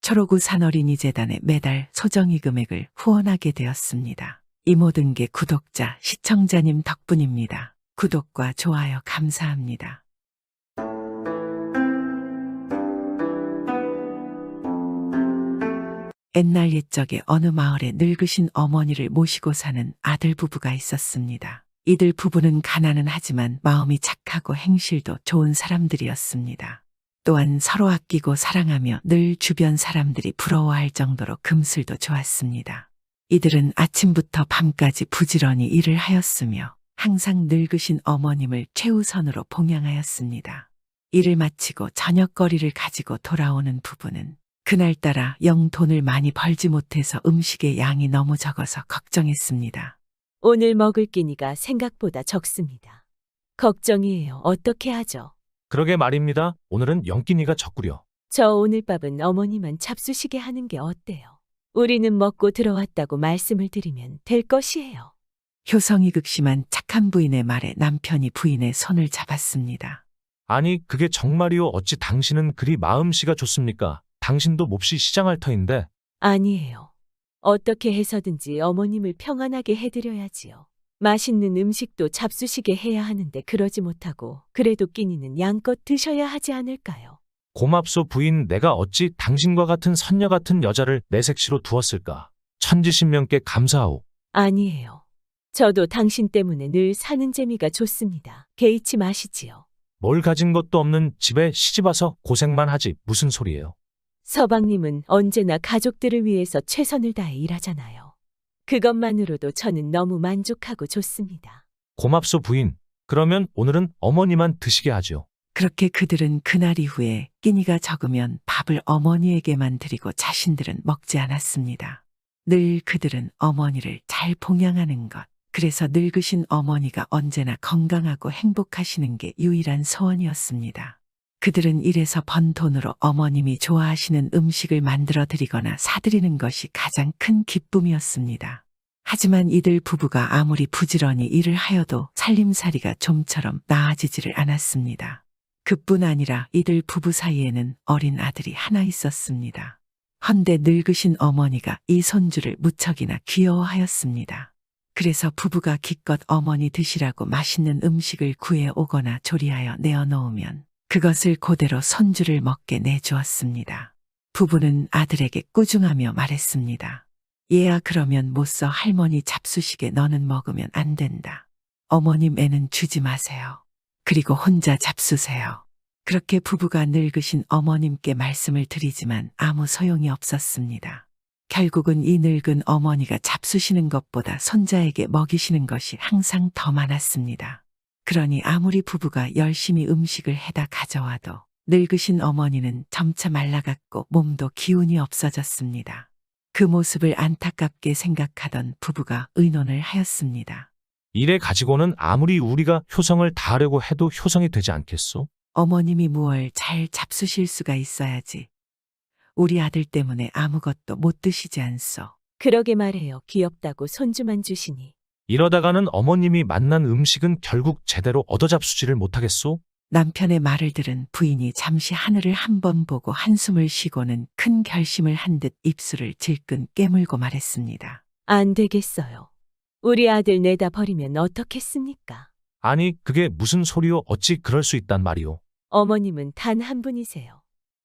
초록우 산어린이재단에 매달 소정의 금액을 후원하게 되었습니다. 이 모든 게 구독자, 시청자님 덕분입니다. 구독과 좋아요 감사합니다. 옛날 옛적에 어느 마을에 늙으신 어머니를 모시고 사는 아들 부부가 있었습니다. 이들 부부는 가난은 하지만 마음이 착하고 행실도 좋은 사람들이었습니다. 또한 서로 아끼고 사랑하며 늘 주변 사람들이 부러워할 정도로 금슬도 좋았습니다. 이들은 아침부터 밤까지 부지런히 일을 하였으며 항상 늙으신 어머님을 최우선으로 봉양하였습니다. 일을 마치고 저녁거리를 가지고 돌아오는 부부는 그날따라 영 돈을 많이 벌지 못해서 음식의 양이 너무 적어서 걱정했습니다. 오늘 먹을 끼니가 생각보다 적습니다. 걱정이에요. 어떻게 하죠? 그러게 말입니다. 오늘은 영끼니가 적구려. 저 오늘 밥은 어머니만 잡수시게 하는 게 어때요? 우리는 먹고 들어왔다고 말씀을 드리면 될 것이에요. 효성이 극심한 착한 부인의 말에 남편이 부인의 손을 잡았습니다. 아니 그게 정말이오. 어찌 당신은 그리 마음씨가 좋습니까? 당신도 몹시 시장할 터인데. 아니에요. 어떻게 해서든지 어머님을 평안하게 해드려야지요. 맛있는 음식도 잡수시게 해야 하는데 그러지 못하고 그래도 끼니는 양껏 드셔야 하지 않을까요? 고맙소 부인. 내가 어찌 당신과 같은 선녀 같은 여자를 내 색시로 두었을까. 천지신명께 감사하오. 아니에요. 저도 당신 때문에 늘 사는 재미가 좋습니다. 개의치 마시지요. 뭘 가진 것도 없는 집에 시집와서 고생만 하지 무슨 소리예요. 서방님은 언제나 가족들을 위해서 최선을 다해 일하잖아요. 그것만으로도 저는 너무 만족하고 좋습니다. 고맙소 부인. 그러면 오늘은 어머니만 드시게 하죠. 그렇게 그들은 그날 이후에 끼니가 적으면 밥을 어머니에게만 드리고 자신들은 먹지 않았습니다. 늘 그들은 어머니를 잘 봉양하는 것, 그래서 늙으신 어머니가 언제나 건강하고 행복하시는 게 유일한 소원이었습니다. 그들은 일해서 번 돈으로 어머님이 좋아하시는 음식을 만들어 드리거나 사드리는 것이 가장 큰 기쁨이었습니다. 하지만 이들 부부가 아무리 부지런히 일을 하여도 살림살이가 좀처럼 나아지지를 않았습니다. 그뿐 아니라 이들 부부 사이에는 어린 아들이 하나 있었습니다. 헌데 늙으신 어머니가 이 손주를 무척이나 귀여워하였습니다. 그래서 부부가 기껏 어머니 드시라고 맛있는 음식을 구해 오거나 조리하여 내어놓으면 그것을 그대로 손주를 먹게 내주었습니다. 부부는 아들에게 꾸중하며 말했습니다. 얘야 그러면 못써 할머니 잡수시게 너는 먹으면 안 된다. 어머님 애는 주지 마세요. 그리고 혼자 잡수세요. 그렇게 부부가 늙으신 어머님께 말씀을 드리지만 아무 소용이 없었습니다. 결국은 이 늙은 어머니가 잡수시는 것보다 손자에게 먹이시는 것이 항상 더 많았습니다. 그러니 아무리 부부가 열심히 음식을 해다 가져와도 늙으신 어머니는 점차 말라갔고 몸도 기운이 없어졌습니다. 그 모습을 안타깝게 생각하던 부부가 의논을 하였습니다. 이래 가지고는 아무리 우리가 효성을 다하려고 해도 효성이 되지 않겠소? 어머님이 무얼 잘 잡수실 수가 있어야지. 우리 아들 때문에 아무것도 못 드시지 않소. 그러게 말해요. 귀엽다고 손주만 주시니. 이러다가는 어머님이 만난 음식은 결국 제대로 얻어잡수지를 못하겠소? 남편의 말을 들은 부인이 잠시 하늘을 한번 보고 한숨을 쉬고는 큰 결심을 한 듯 입술을 질끈 깨물고 말했습니다. 안 되겠어요. 우리 아들 내다 버리면 어떻겠습니까? 아니 그게 무슨 소리요? 어찌 그럴 수 있단 말이오? 어머님은 단 한 분이세요.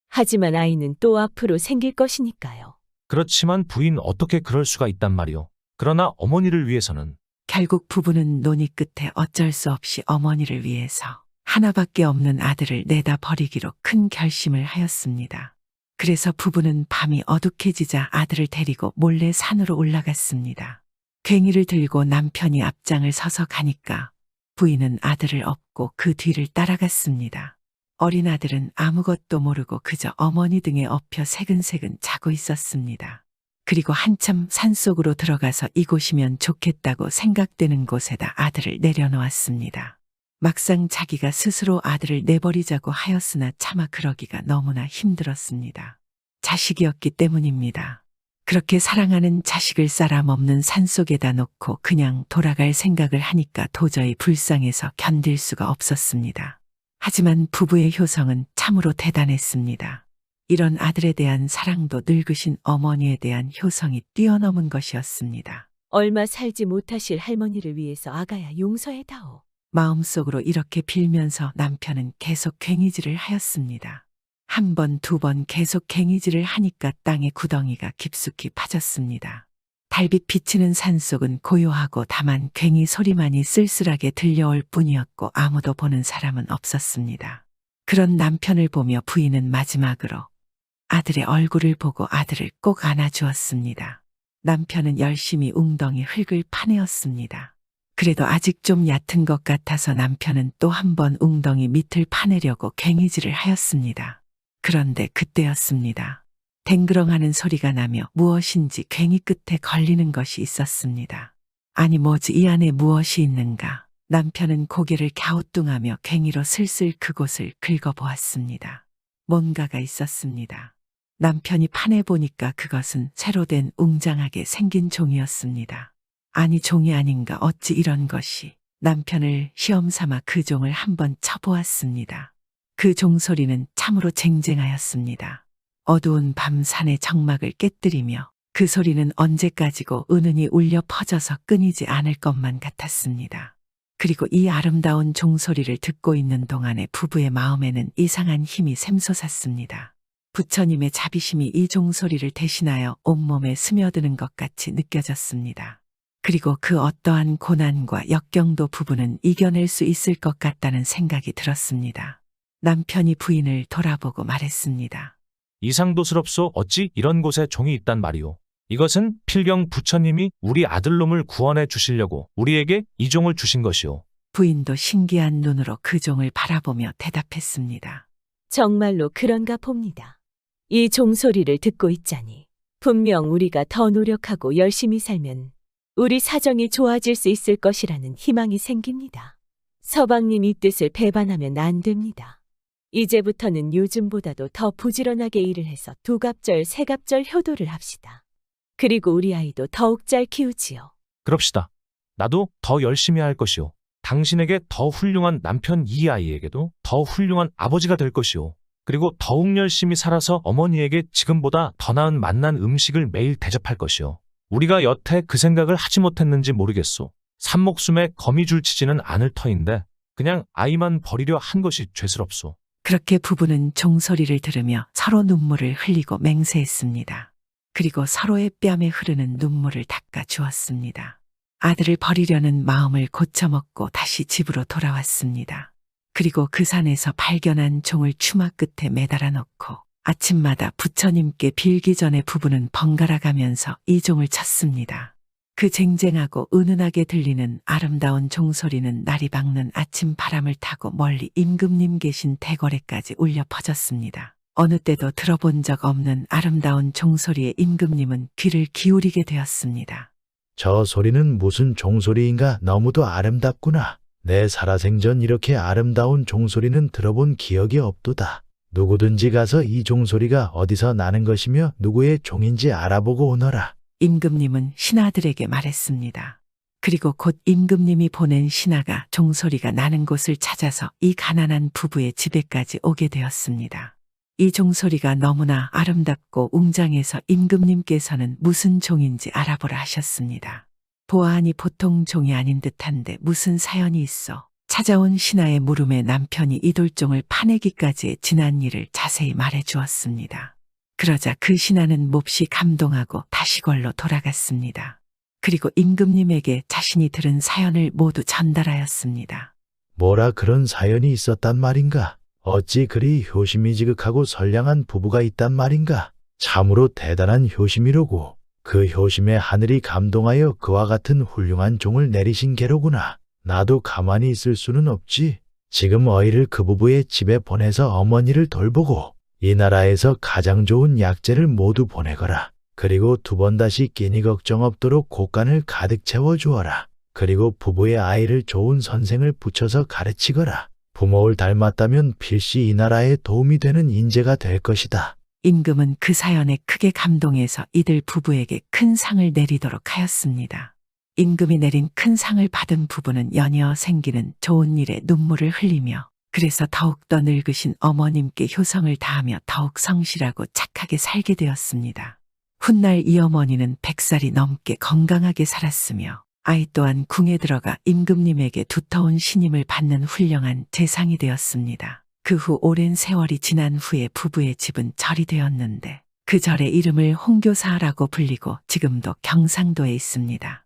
하지만 아이는 또 앞으로 생길 것이니까요. 그렇지만 부인 어떻게 그럴 수가 있단 말이오? 그러나 어머니를 위해서는. 결국 부부는 논의 끝에 어쩔 수 없이 어머니를 위해서 하나밖에 없는 아들을 내다 버리기로 큰 결심을 하였습니다. 그래서 부부는 밤이 어둑해지자 아들을 데리고 몰래 산으로 올라갔습니다. 괭이를 들고 남편이 앞장을 서서 가니까 부인은 아들을 업고 그 뒤를 따라갔습니다. 어린 아들은 아무것도 모르고 그저 어머니 등에 엎여 새근새근 자고 있었습니다. 그리고 한참 산속으로 들어가서 이곳이면 좋겠다고 생각되는 곳에다 아들을 내려놓았습니다. 막상 자기가 스스로 아들을 내버리자고 하였으나 차마 그러기가 너무나 힘들었습니다. 자식이었기 때문입니다. 그렇게 사랑하는 자식을 쌀아먹는 산속에다 놓고 그냥 돌아갈 생각을 하니까 도저히 불쌍해서 견딜 수가 없었습니다. 하지만 부부의 효성은 참으로 대단했습니다. 이런 아들에 대한 사랑도 늙으신 어머니에 대한 효성이 뛰어넘은 것이었습니다. 얼마 살지 못하실 할머니를 위해서 아가야 용서해다오. 마음속으로 이렇게 빌면서 남편은 계속 괭이질을 하였습니다. 한 번, 두 번 계속 괭이질을 하니까 땅에 구덩이가 깊숙이 파졌습니다. 달빛 비치는 산속은 고요하고 다만 괭이 소리만이 쓸쓸하게 들려올 뿐이었고 아무도 보는 사람은 없었습니다. 그런 남편을 보며 부인은 마지막으로 아들의 얼굴을 보고 아들을 꼭 안아주었습니다. 남편은 열심히 웅덩이 흙을 파내었습니다. 그래도 아직 좀 얕은 것 같아서 남편은 또 한 번 웅덩이 밑을 파내려고 괭이질을 하였습니다. 그런데 그때였습니다. 댕그렁하는 소리가 나며 무엇인지 괭이 끝에 걸리는 것이 있었습니다. 아니 뭐지 이 안에 무엇이 있는가? 남편은 고개를 갸우뚱하며 괭이로 슬슬 그곳을 긁어보았습니다. 뭔가가 있었습니다. 남편이 파내보니까 그것은 새로 된 웅장하게 생긴 종이었습니다. 아니 종이 아닌가 어찌 이런 것이. 남편을 시험 삼아 그 종을 한번 쳐보았습니다. 그 종소리는 참으로 쟁쟁하였습니다. 어두운 밤 산의 정막을 깨뜨리며 그 소리는 언제까지고 은은히 울려 퍼져서 끊이지 않을 것만 같았습니다. 그리고 이 아름다운 종소리를 듣고 있는 동안에 부부의 마음에는 이상한 힘이 샘솟았습니다. 부처님의 자비심이 이 종소리를 대신하여 온몸에 스며드는 것 같이 느껴졌습니다. 그리고 그 어떠한 고난과 역경도 부부는 이겨낼 수 있을 것 같다는 생각이 들었습니다. 남편이 부인을 돌아보고 말했습니다. 이상도스럽소. 어찌 이런 곳에 종이 있단 말이오. 이것은 필경 부처님이 우리 아들놈을 구원해 주시려고 우리에게 이 종을 주신 것이오. 부인도 신기한 눈으로 그 종을 바라보며 대답했습니다. 정말로 그런가 봅니다. 이 종소리를 듣고 있자니 분명 우리가 더 노력하고 열심히 살면 우리 사정이 좋아질 수 있을 것이라는 희망이 생깁니다. 서방님 이 뜻을 배반하면 안 됩니다. 이제부터는 요즘보다도 더 부지런하게 일을 해서 두갑절, 세갑절 효도를 합시다. 그리고 우리 아이도 더욱 잘 키우지요. 그럽시다. 나도 더 열심히 할 것이오. 당신에게 더 훌륭한 남편 이 아이에게도 더 훌륭한 아버지가 될 것이오. 그리고 더욱 열심히 살아서 어머니에게 지금보다 더 나은 맛난 음식을 매일 대접할 것이오. 우리가 여태 그 생각을 하지 못했는지 모르겠소. 산목숨에 거미줄 치지는 않을 터인데 그냥 아이만 버리려 한 것이 죄스럽소. 그렇게 부부는 종소리를 들으며 서로 눈물을 흘리고 맹세했습니다. 그리고 서로의 뺨에 흐르는 눈물을 닦아 주었습니다. 아들을 버리려는 마음을 고쳐먹고 다시 집으로 돌아왔습니다. 그리고 그 산에서 발견한 종을 추막 끝에 매달아 놓고 아침마다 부처님께 빌기 전에 부부는 번갈아 가면서 이 종을 쳤습니다. 그 쟁쟁하고 은은하게 들리는 아름다운 종소리는 날이 밝는 아침 바람을 타고 멀리 임금님 계신 대궐에까지 울려 퍼졌습니다. 어느 때도 들어본 적 없는 아름다운 종소리에 임금님은 귀를 기울이게 되었습니다. 저 소리는 무슨 종소리인가 너무도 아름답구나. 내 살아생전 이렇게 아름다운 종소리는 들어본 기억이 없도다. 누구든지 가서 이 종소리가 어디서 나는 것이며 누구의 종인지 알아보고 오너라. 임금님은 신하들에게 말했습니다. 그리고 곧 임금님이 보낸 신하가 종소리가 나는 곳을 찾아서 이 가난한 부부의 집에까지 오게 되었습니다. 이 종소리가 너무나 아름답고 웅장해서 임금님께서는 무슨 종인지 알아보라 하셨습니다. 보아하니 보통 종이 아닌 듯한데 무슨 사연이 있어. 찾아온 신하의 물음에 남편이 이 돌종을 파내기까지의 지난 일을 자세히 말해 주었습니다. 그러자 그 신하는 몹시 감동하고 다시궐로 돌아갔습니다. 그리고 임금님에게 자신이 들은 사연을 모두 전달하였습니다. 뭐라 그런 사연이 있었단 말인가? 어찌 그리 효심이 지극하고 선량한 부부가 있단 말인가? 참으로 대단한 효심이로고 그 효심에 하늘이 감동하여 그와 같은 훌륭한 종을 내리신 게로구나. 나도 가만히 있을 수는 없지. 지금 어이를 그 부부의 집에 보내서 어머니를 돌보고 이 나라에서 가장 좋은 약재를 모두 보내거라. 그리고 두 번 다시 끼니 걱정 없도록 곳간을 가득 채워주어라. 그리고 부부의 아이를 좋은 선생을 붙여서 가르치거라. 부모를 닮았다면 필시 이 나라에 도움이 되는 인재가 될 것이다. 임금은 그 사연에 크게 감동해서 이들 부부에게 큰 상을 내리도록 하였습니다. 임금이 내린 큰 상을 받은 부부는 연이어 생기는 좋은 일에 눈물을 흘리며 그래서 더욱더 늙으신 어머님께 효성을 다하며 더욱 성실하고 착하게 살게 되었습니다. 훗날 이 어머니는 100살이 넘게 건강하게 살았으며 아이 또한 궁에 들어가 임금님에게 두터운 신임을 받는 훌륭한 재상이 되었습니다. 그 후 오랜 세월이 지난 후에 부부의 집은 절이 되었는데 그 절의 이름을 홍교사라고 불리고 지금도 경상도에 있습니다.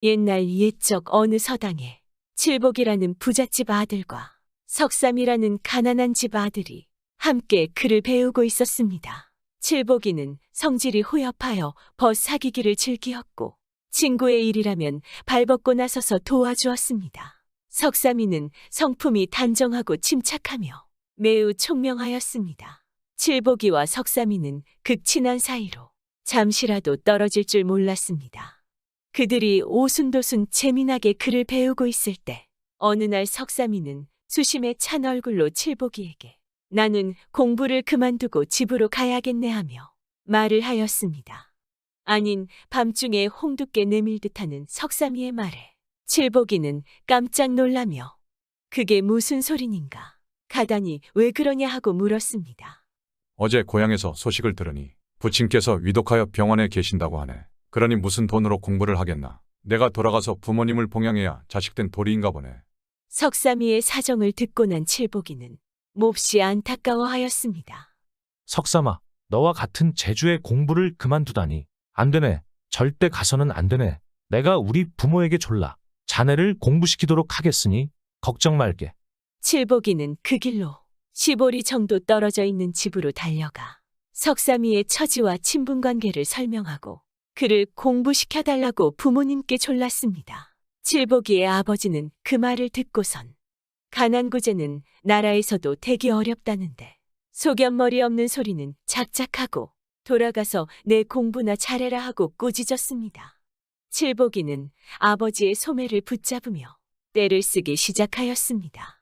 옛날 옛적 어느 서당에 칠복이라는 부잣집 아들과 석삼이라는 가난한 집 아들이 함께 글을 배우고 있었습니다. 칠복이는 성질이 후엽하여 벗사귀기를 즐기었고 친구의 일이라면 발벗고 나서서 도와주었습니다. 석삼이는 성품이 단정하고 침착하며 매우 총명하였습니다. 칠복이와 석삼이는 극친한 사이로 잠시라도 떨어질 줄 몰랐습니다. 그들이 오순도순 재미나게 글을 배우고 있을 때 어느 날 석삼이는 수심에 찬 얼굴로 칠복이에게 나는 공부를 그만두고 집으로 가야겠네 하며 말을 하였습니다. 아닌 밤중에 홍두깨 내밀듯 하는 석삼이의 말에 칠복이는 깜짝 놀라며 그게 무슨 소리인가 가다니 왜 그러냐 하고 물었습니다. 어제 고향에서 소식을 들으니 부친께서 위독하여 병원에 계신다고 하네. 그러니 무슨 돈으로 공부를 하겠나. 내가 돌아가서 부모님을 봉양해야 자식된 도리인가 보네. 석삼이의 사정을 듣고 난 칠복이는 몹시 안타까워하였습니다. 석삼아, 너와 같은 재주의 공부를 그만두다니. 안 되네. 절대 가서는 안 되네. 내가 우리 부모에게 졸라 자네를 공부시키도록 하겠으니 걱정 말게. 칠복이는 그 길로 10오리 정도 떨어져 있는 집으로 달려가 석삼이의 처지와 친분관계를 설명하고 그를 공부시켜달라고 부모님께 졸랐습니다. 칠복이의 아버지는 그 말을 듣고선 가난구제는 나라에서도 되기 어렵다는데 소견머리 없는 소리는 작작하고 돌아가서 내 공부나 잘해라 하고 꾸짖었습니다. 칠복이는 아버지의 소매를 붙잡으며 떼를 쓰기 시작하였습니다.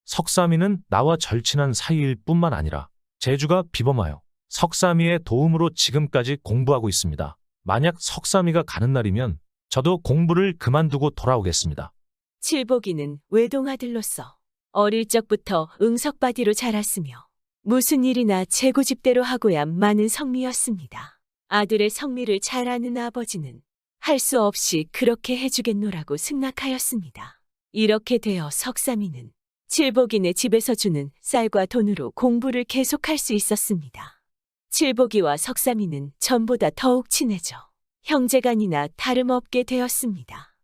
석삼이는 나와 절친한 사이일 뿐만 아니라 재주가 비범하여 석삼이의 도움으로 지금까지 공부하고 있습니다. 만약 석삼이가 가는 날이면 저도 공부를 그만두고 돌아오겠습니다. 칠복이는 외동아들로서 어릴 적부터 응석바디로 자랐으며 무슨 일이나 재고집대로 하고야 마는 성미였습니다. 아들의 성미를 잘 아는 아버지는 할 수 없이 그렇게 해주겠노라고 승낙하였습니다. 이렇게 되어 석삼이는 칠복이네 집에서 주는 쌀과 돈으로 공부를 계속할 수 있었습니다. 칠복이와 석삼이는 전보다 더욱 친해져 형제간이나 다름없게 되었습니다.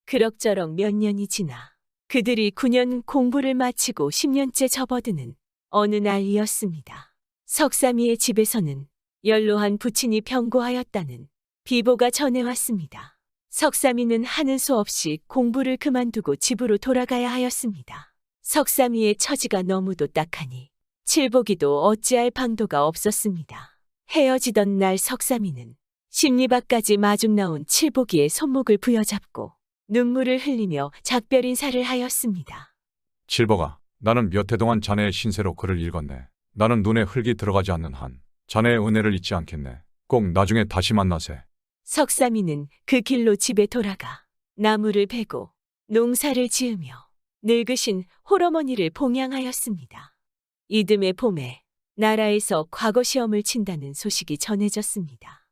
그럭저럭 몇 년이 지나 그들이 9년 공부를 마치고 10년째 접어드는 어느 날이었습니다. 석삼이의 집에서는 연로한 부친이 병고하였다는 비보가 전해왔습니다. 석삼이는 하는 수 없이 공부를 그만두고 집으로 돌아가야 하였습니다. 석삼이의 처지가 너무도 딱하니 칠복이도 어찌할 방도가 없었습니다. 헤어지던 날 석삼이는 십리밖까지 마중 나온 칠복이의 손목을 부여잡고 눈물을 흘리며 작별 인사를 하였습니다. 칠복아, 나는 몇 해 동안 자네의 신세로 글을 읽었네. 나는 눈에 흙이 들어가지 않는 한 자네의 은혜를 잊지 않겠네. 꼭 나중에 다시 만나세. 석삼이는 그 길로 집에 돌아가 나무를 베고 농사를 지으며 늙으신 홀어머니를 봉양하였습니다. 이듬해 봄에 나라에서 과거 시험을 친다는 소식이 전해졌습니다.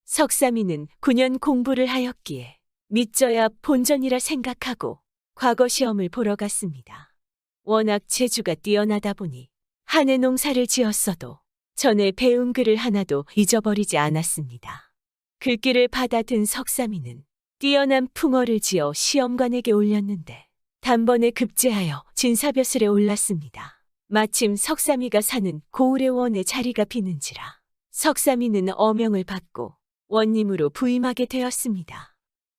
석삼이는 9년 공부를 하였기에 믿져야 본전이라 생각하고 과거 시험을 보러 갔습니다. 워낙 재주가 뛰어나다 보니 한 해 농사를 지었어도 전에 배운 글을 하나도 잊어버리지 않았습니다. 글귀를 받아든 석삼이는 뛰어난 풍어를 지어 시험관에게 올렸는데 단번에 급제하여 진사벼슬에 올랐습니다. 마침 석삼이가 사는 고을의 원에 자리가 비는지라 석삼이는 어명을 받고 원님으로 부임하게 되었습니다.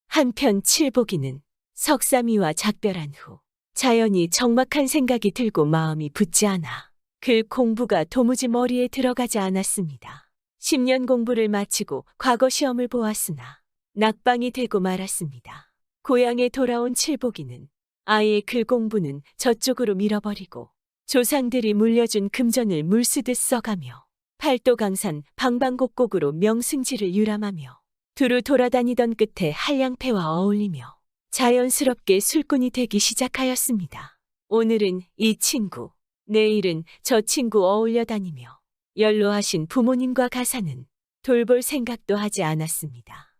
한편 칠복이는 석삼이와 작별한 후 자연히 적막한 생각이 들고 마음이 붙지 않아 글 공부가 도무지 머리에 들어가지 않았습니다. 10년 공부를 마치고 과거 시험을 보았으나 낙방이 되고 말았습니다. 고향에 돌아온 칠복이는 아예 글 공부는 저쪽으로 밀어버리고 조상들이 물려준 금전을 물쓰듯 써가며 팔도강산 방방곡곡으로 명승지를 유람하며 두루 돌아다니던 끝에 한량패와 어울리며 자연스럽게 술꾼이 되기 시작하였습니다. 오늘은 이 친구, 내일은 저 친구 어울려 다니며 연로하신 부모님과 가사는 돌볼 생각도 하지 않았습니다.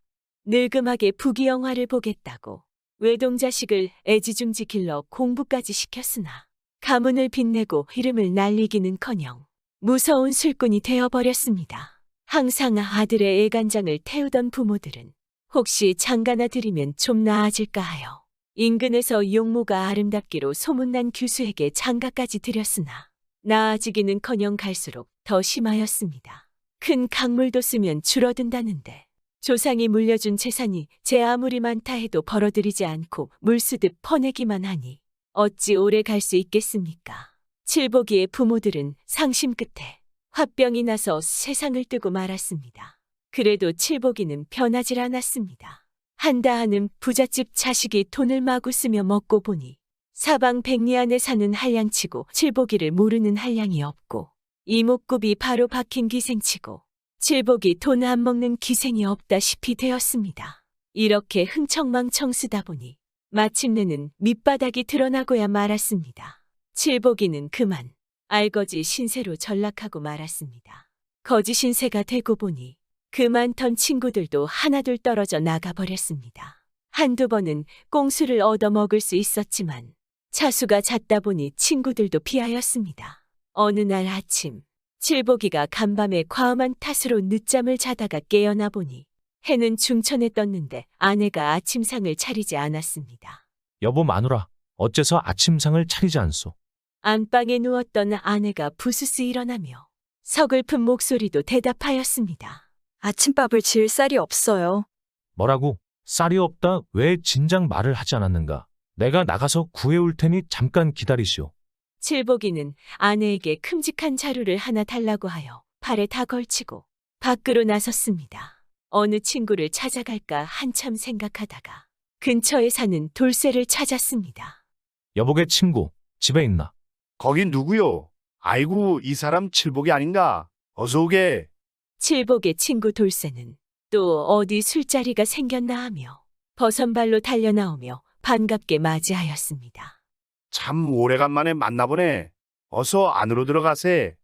늙음하게 부귀영화를 보겠다고 외동자식을 애지중지 길러 공부까지 시켰으나 가문을 빛내고 이름을 날리기는커녕 무서운 술꾼이 되어버렸습니다. 항상 아들의 애간장을 태우던 부모들은 혹시 장가나 드리면 좀 나아질까 하여 인근에서 용모가 아름답기로 소문난 교수에게 장가까지 드렸으나 나아지기는커녕 갈수록 더 심하였습니다. 큰 강물도 쓰면 줄어든다는데 조상이 물려준 재산이 제 아무리 많다 해도 벌어들이지 않고 물쓰듯 퍼내기만 하니 어찌 오래 갈 수 있겠습니까? 칠복이의 부모들은 상심 끝에 화병이 나서 세상을 뜨고 말았습니다. 그래도 칠복이는 변하질 않았습니다. 한다 하는 부잣집 자식이 돈을 마구 쓰며 먹고 보니 사방 백리 안에 사는 한량치고 칠복이를 모르는 한량이 없고 이목구비 바로 박힌 기생치고 칠복이 돈 안 먹는 기생이 없다시피 되었습니다. 이렇게 흥청망청 쓰다 보니 마침내는 밑바닥이 드러나고야 말았습니다. 칠복이는 그만 알거지 신세로 전락하고 말았습니다. 거지 신세가 되고 보니 그 많던 친구들도 하나둘 떨어져 나가버렸습니다. 한두 번은 꽁수를 얻어먹을 수 있었지만 차수가 잦다 보니 친구들도 피하였습니다. 어느 날 아침 칠복이가 간밤에 과음한 탓으로 늦잠을 자다가 깨어나 보니 해는 중천에 떴는데 아내가 아침상을 차리지 않았습니다. 여보 마누라, 어째서 아침상을 차리지 않소? 안방에 누웠던 아내가 부스스 일어나며 서글픈 목소리도 대답하였습니다. 아침밥을 지을 쌀이 없어요. 뭐라고? 쌀이 없다? 왜 진작 말을 하지 않았는가? 내가 나가서 구해올 테니 잠깐 기다리시오. 칠복이는 아내에게 큼직한 자루를 하나 달라고 하여 팔에 다 걸치고 밖으로 나섰습니다. 어느 친구를 찾아갈까 한참 생각하다가 근처에 사는 돌쇠를 찾았습니다. 여보게 친구, 집에 있나? 거긴 누구요? 아이고, 이 사람 칠복이 아닌가? 어서 오게. 칠복의 친구 돌쇠는 또 어디 술자리가 생겼나 하며 버선발로 달려나오며 반갑게 맞이하였습니다. 참 오래간만에 만나보네. 어서 안으로 들어가세.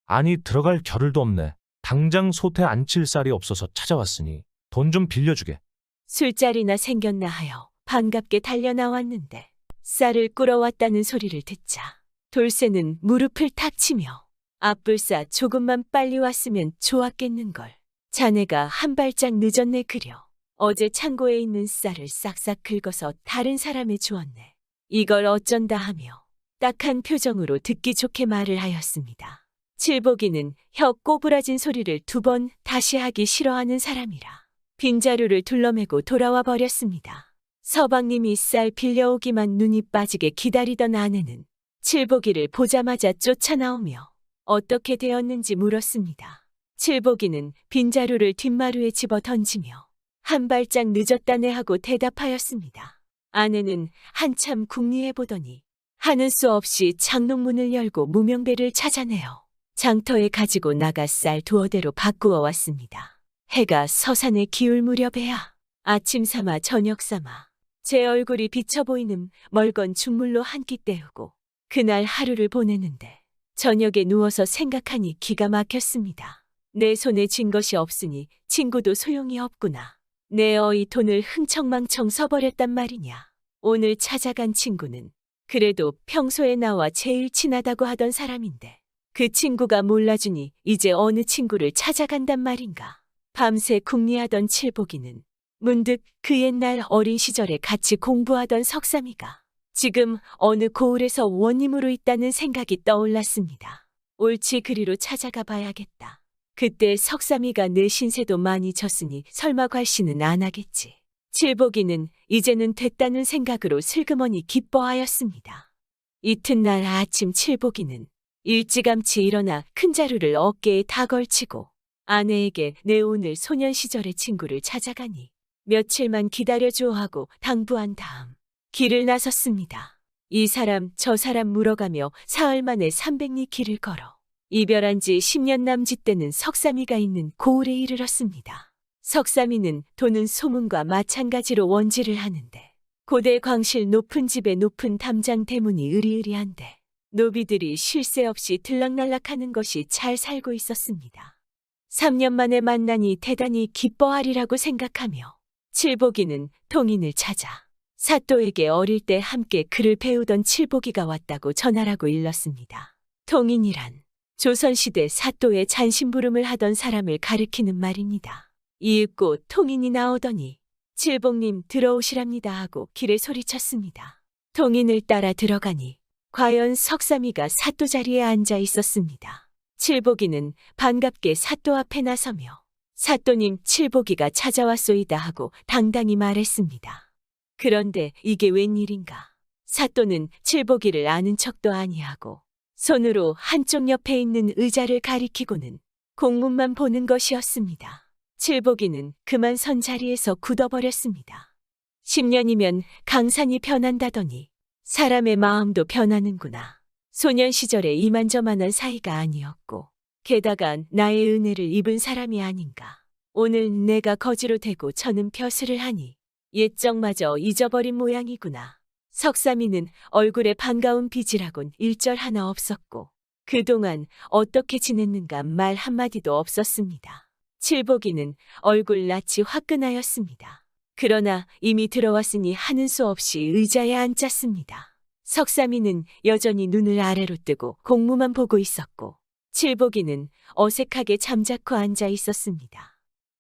아니 들어갈 겨를도 없네. 당장 솥에 앉힐 쌀이 없어서 찾아왔으니 돈 좀 빌려주게. 술자리나 생겼나 하여 반갑게 달려나왔는데 쌀을 꿇어왔다는 소리를 듣자 돌쇠는 무릎을 탁 치며 앞불싸 조금만 빨리 왔으면 좋았겠는걸. 자네가 한 발짝 늦었네 그려. 어제 창고에 있는 쌀을 싹싹 긁어서 다른 사람에 주었네. 이걸 어쩐다 하며 딱한 표정으로 듣기 좋게 말을 하였습니다. 칠복이는 혀 꼬부라진 소리를 2번 다시 하기 싫어하는 사람이라 빈자루를 둘러매고 돌아와 버렸습니다. 서방님이 쌀 빌려오기만 눈이 빠지게 기다리던 아내는 칠복이를 보자마자 쫓아나오며 어떻게 되었는지 물었습니다. 칠복이는 빈자루를 뒷마루에 집어 던지며 한 발짝 늦었다네 하고 대답하였습니다. 아내는 한참 궁리해 보더니 하는 수 없이 장롱문을 열고 무명배를 찾아내어 장터에 가지고 나가 쌀 2어대로 바꾸어 왔습니다. 해가 서산에 기울 무렵에야 아침 삼아 저녁 삼아 제 얼굴이 비쳐 보이는 멀건 죽물로 한 끼 때우고 그날 하루를 보내는데 저녁에 누워서 생각하니 기가 막혔습니다. 내 손에 쥔 것이 없으니 친구도 소용이 없구나. 내 어이 돈을 흥청망청 써버렸단 말이냐. 오늘 찾아간 친구는 그래도 평소에 나와 제일 친하다고 하던 사람인데 그 친구가 몰라주니 이제 어느 친구를 찾아간단 말인가. 밤새 궁리하던 칠복이는 문득 그 옛날 어린 시절에 같이 공부하던 석삼이가 지금 어느 고을에서 원님으로 있다는 생각이 떠올랐습니다. 옳지 그리로 찾아가 봐야겠다. 그때 석삼이가 내 신세도 많이 졌으니 설마 괄시는 안 하겠지. 칠복이는 이제는 됐다는 생각으로 슬그머니 기뻐하였습니다. 이튿날 아침 칠복이는 일찌감치 일어나 큰 자루를 어깨에 다 걸치고 아내에게 내 오늘 소년 시절의 친구를 찾아가니 며칠만 기다려줘 하고 당부한 다음 길을 나섰습니다. 이 사람 저 사람 물어가며 사흘 만에 300리 길을 걸어 이별한 지 10년 남짓 되는 석삼이가 있는 고을에 이르렀습니다. 석삼이는 도는 소문과 마찬가지로 원지를 하는데 고대 광실 높은 집의 높은 담장 대문이 으리으리한데 노비들이 쉴 새 없이 들락날락하는 것이 잘 살고 있었습니다. 3년 만에 만나니 대단히 기뻐하리라고 생각하며 칠복이는 통인을 찾아 사또에게 어릴 때 함께 글을 배우던 칠복이가 왔다고 전하라고 일렀습니다. 통인이란 조선시대 사또의 잔심부름을 하던 사람을 가리키는 말입니다. 이윽고 통인이 나오더니 칠복님 들어오시랍니다 하고 길에 소리쳤습니다. 통인을 따라 들어가니 과연 석삼이가 사또 자리에 앉아 있었습니다. 칠복이는 반갑게 사또 앞에 나서며 사또님 칠복이가 찾아왔소이다 하고 당당히 말했습니다. 그런데 이게 웬일인가? 사또는 칠복이를 아는 척도 아니하고 손으로 한쪽 옆에 있는 의자를 가리키고는 공문만 보는 것이었습니다. 칠복이는 그만 선 자리에서 굳어버렸습니다. 10년이면 강산이 변한다더니 사람의 마음도 변하는구나. 소년 시절에 이만저만한 사이가 아니었고 게다가 나의 은혜를 입은 사람이 아닌가. 오늘 내가 거지로 되고 저는 벼슬을 하니 옛적마저 잊어버린 모양이구나. 석삼이는 얼굴에 반가운 빛이라곤 일절 하나 없었고 그동안 어떻게 지냈는가 말 한마디도 없었습니다. 칠복이는 얼굴 낯이 화끈하였습니다. 그러나 이미 들어왔으니 하는 수 없이 의자에 앉았습니다. 석삼이는 여전히 눈을 아래로 뜨고 공무만 보고 있었고 칠복이는 어색하게 잠자코 앉아 있었습니다.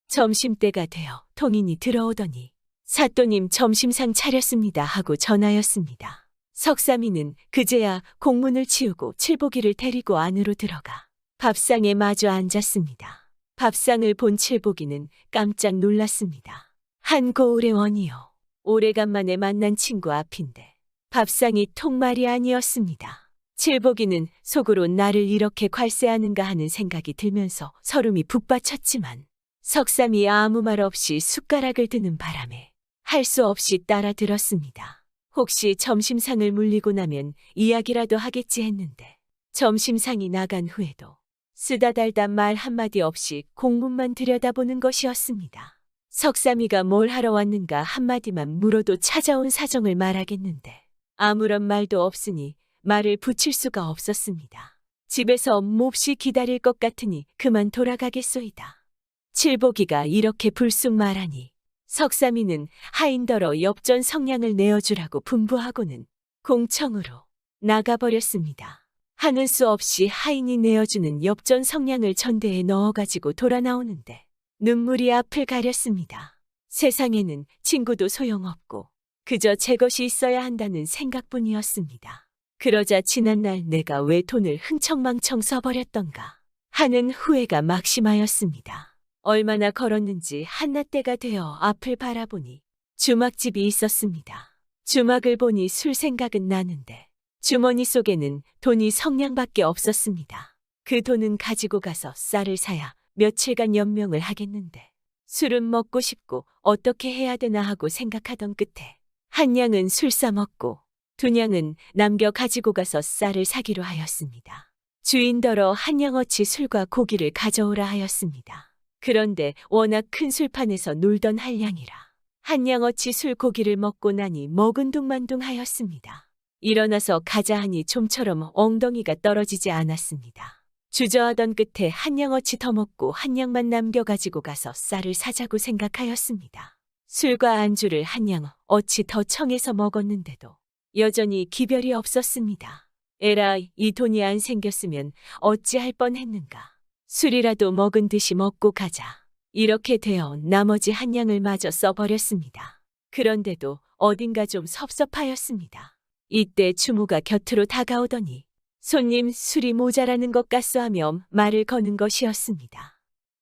점심때가 되어 통인이 들어오더니 사또님 점심상 차렸습니다 하고 전하였습니다. 석삼이는 그제야 공문을 치우고 칠복이를 데리고 안으로 들어가 밥상에 마주 앉았습니다. 밥상을 본 칠복이는 깜짝 놀랐습니다. 한 고을의 원이요. 오래간만에 만난 친구 앞인데 밥상이 통말이 아니었습니다. 칠복이는 속으로 나를 이렇게 괄세하는가 하는 생각이 들면서 설움이 북받쳤지만 석삼이 아무 말 없이 숟가락을 드는 바람에 할 수 없이 따라 들었습니다. 혹시 점심상을 물리고 나면 이야기라도 하겠지 했는데 점심상이 나간 후에도 쓰다달다 말 한마디 없이 공문만 들여다보는 것이었습니다. 석삼이가 뭘 하러 왔는가 한마디만 물어도 찾아온 사정을 말하겠는데 아무런 말도 없으니 말을 붙일 수가 없었습니다. 집에서 몹시 기다릴 것 같으니 그만 돌아가겠소이다. 칠복이가 이렇게 불쑥 말하니 석삼이는 하인더러 엽전 성냥을 내어주라고 분부하고는 공청으로 나가버렸습니다. 하는 수 없이 하인이 내어주는 엽전 성냥을 전대에 넣어가지고 돌아 나오는데 눈물이 앞을 가렸습니다. 세상에는 친구도 소용없고 그저 제 것이 있어야 한다는 생각뿐이었습니다. 그러자 지난날 내가 왜 돈을 흥청망청 써버렸던가 하는 후회가 막심하였습니다. 얼마나 걸었는지 한낮때가 되어 앞을 바라보니 주막집이 있었습니다. 주막을 보니 술 생각은 나는데 주머니 속에는 돈이 성냥밖에 없었습니다. 그 돈은 가지고 가서 쌀을 사야 며칠간 연명을 하겠는데 술은 먹고 싶고 어떻게 해야 되나 하고 생각하던 끝에 한 냥은 술 싸먹고 두 냥은 남겨 가지고 가서 쌀을 사기로 하였습니다. 주인더러 한 냥어치 술과 고기를 가져오라 하였습니다. 그런데 워낙 큰 술판에서 놀던 한량이라 한 냥어치 술 고기를 먹고 나니 먹은둥만둥하였습니다. 일어나서 가자 하니 좀처럼 엉덩이가 떨어지지 않았습니다. 주저하던 끝에 한 냥어치 더 먹고 한 냥만 남겨가지고 가서 쌀을 사자고 생각하였습니다. 술과 안주를 한 냥 어치 더 청해서 먹었는데도 여전히 기별이 없었습니다. 에라, 이 돈이 안 생겼으면 어찌할 뻔했는가. 술이라도 먹은 듯이 먹고 가자. 이렇게 되어 나머지 한 냥을 마저 써버렸습니다. 그런데도 어딘가 좀 섭섭하였습니다. 이때 주모가 곁으로 다가오더니 손님 술이 모자라는 것 같소 하며 말을 거는 것이었습니다.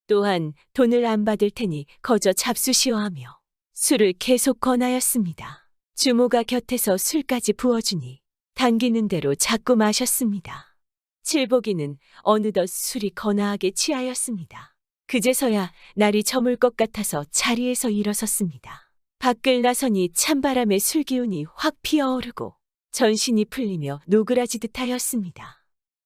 또한 돈을 안 받을 테니 거저 잡수시오 하며 술을 계속 권하였습니다. 주모가 곁에서 술까지 부어주니 당기는 대로 자꾸 마셨습니다. 칠복이는 어느덧 술이 거나하게 취하였습니다. 그제서야 날이 저물 것 같아서 자리에서 일어섰습니다. 밖을 나서니 찬바람에 술기운이 확 피어오르고 전신이 풀리며 노그라지듯 하였습니다.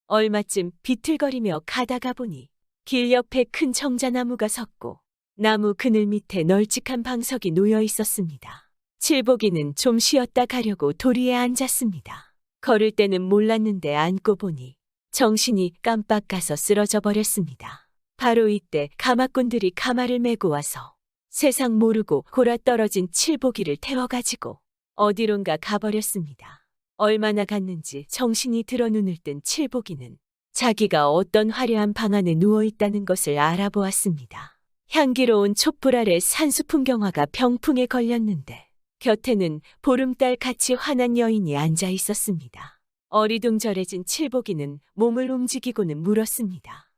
얼마쯤 비틀거리며 가다가 보니 길 옆에 큰 정자나무가 섰고 나무 그늘 밑에 널찍한 방석이 놓여 있었습니다. 칠복이는 좀 쉬었다 가려고 도리에 앉았습니다. 걸을 때는 몰랐는데 앉고 보니 정신이 깜빡 가서 쓰러져 버렸습니다. 바로 이때 가마꾼들이 가마를 메고 와서 세상 모르고 골아떨어진 칠복이를 태워가지고 어디론가 가버렸습니다. 얼마나 갔는지 정신이 들어 눈을 뜬 칠복이는 자기가 어떤 화려한 방 안에 누워있다는 것을 알아보았습니다. 향기로운 촛불 아래 산수 풍경화가 병풍에 걸렸는데 곁에는 보름달 같이 환한 여인이 앉아 있었습니다. 어리둥절해진 칠복이는 몸을 움직이고는 물었습니다.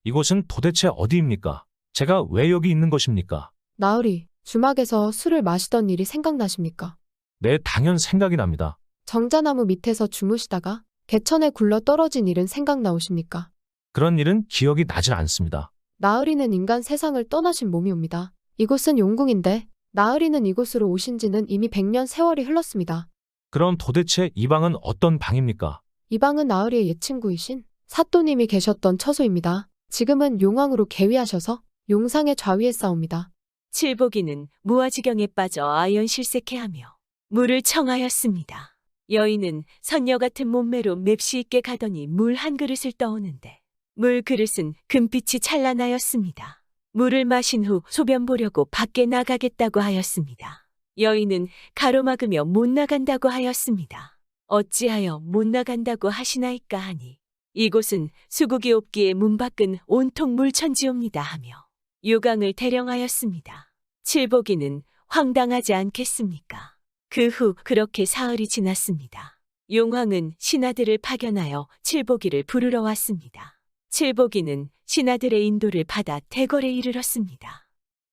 이곳은 도대체 어디입니까? 제가 왜 여기 있는 것입니까? 나으리, 주막에서 술을 마시던 일이 생각나십니까? 네, 당연 생각이 납니다. 정자나무 밑에서 주무시다가 개천에 굴러 떨어진 일은 생각나오십니까? 그런 일은 기억이 나질 않습니다. 나으리는 인간 세상을 떠나신 몸이옵니다. 이곳은 용궁인데 나으리는 이곳으로 오신 지는 이미 100년 세월이 흘렀습니다. 그럼 도대체 이 방은 어떤 방입니까? 이 방은 나으리의 옛 친구이신 사또님이 계셨던 처소입니다. 지금은 용왕으로 계위하셔서 용상의 좌위에 싸웁니다. 칠복이는 무아지경에 빠져 아연실색해하며 물을 청하였습니다. 여인은 선녀 같은 몸매로 맵시 있게 가더니 물 한 그릇을 떠오는데 물 그릇은 금빛이 찬란하였습니다. 물을 마신 후 소변 보려고 밖에 나가겠다고 하였습니다. 여인은 가로막으며 못 나간다고 하였습니다. 어찌하여 못 나간다고 하시나이까 하니 이곳은 수국이 없기에 문 밖은 온통 물천지옵니다 하며 유강을 대령하였습니다. 칠복이는 황당하지 않겠습니까? 그 후 그렇게 사흘이 지났습니다. 용왕은 신하들을 파견하여 칠복이를 부르러 왔습니다. 칠복이는 신하들의 인도를 받아 대궐에 이르렀습니다.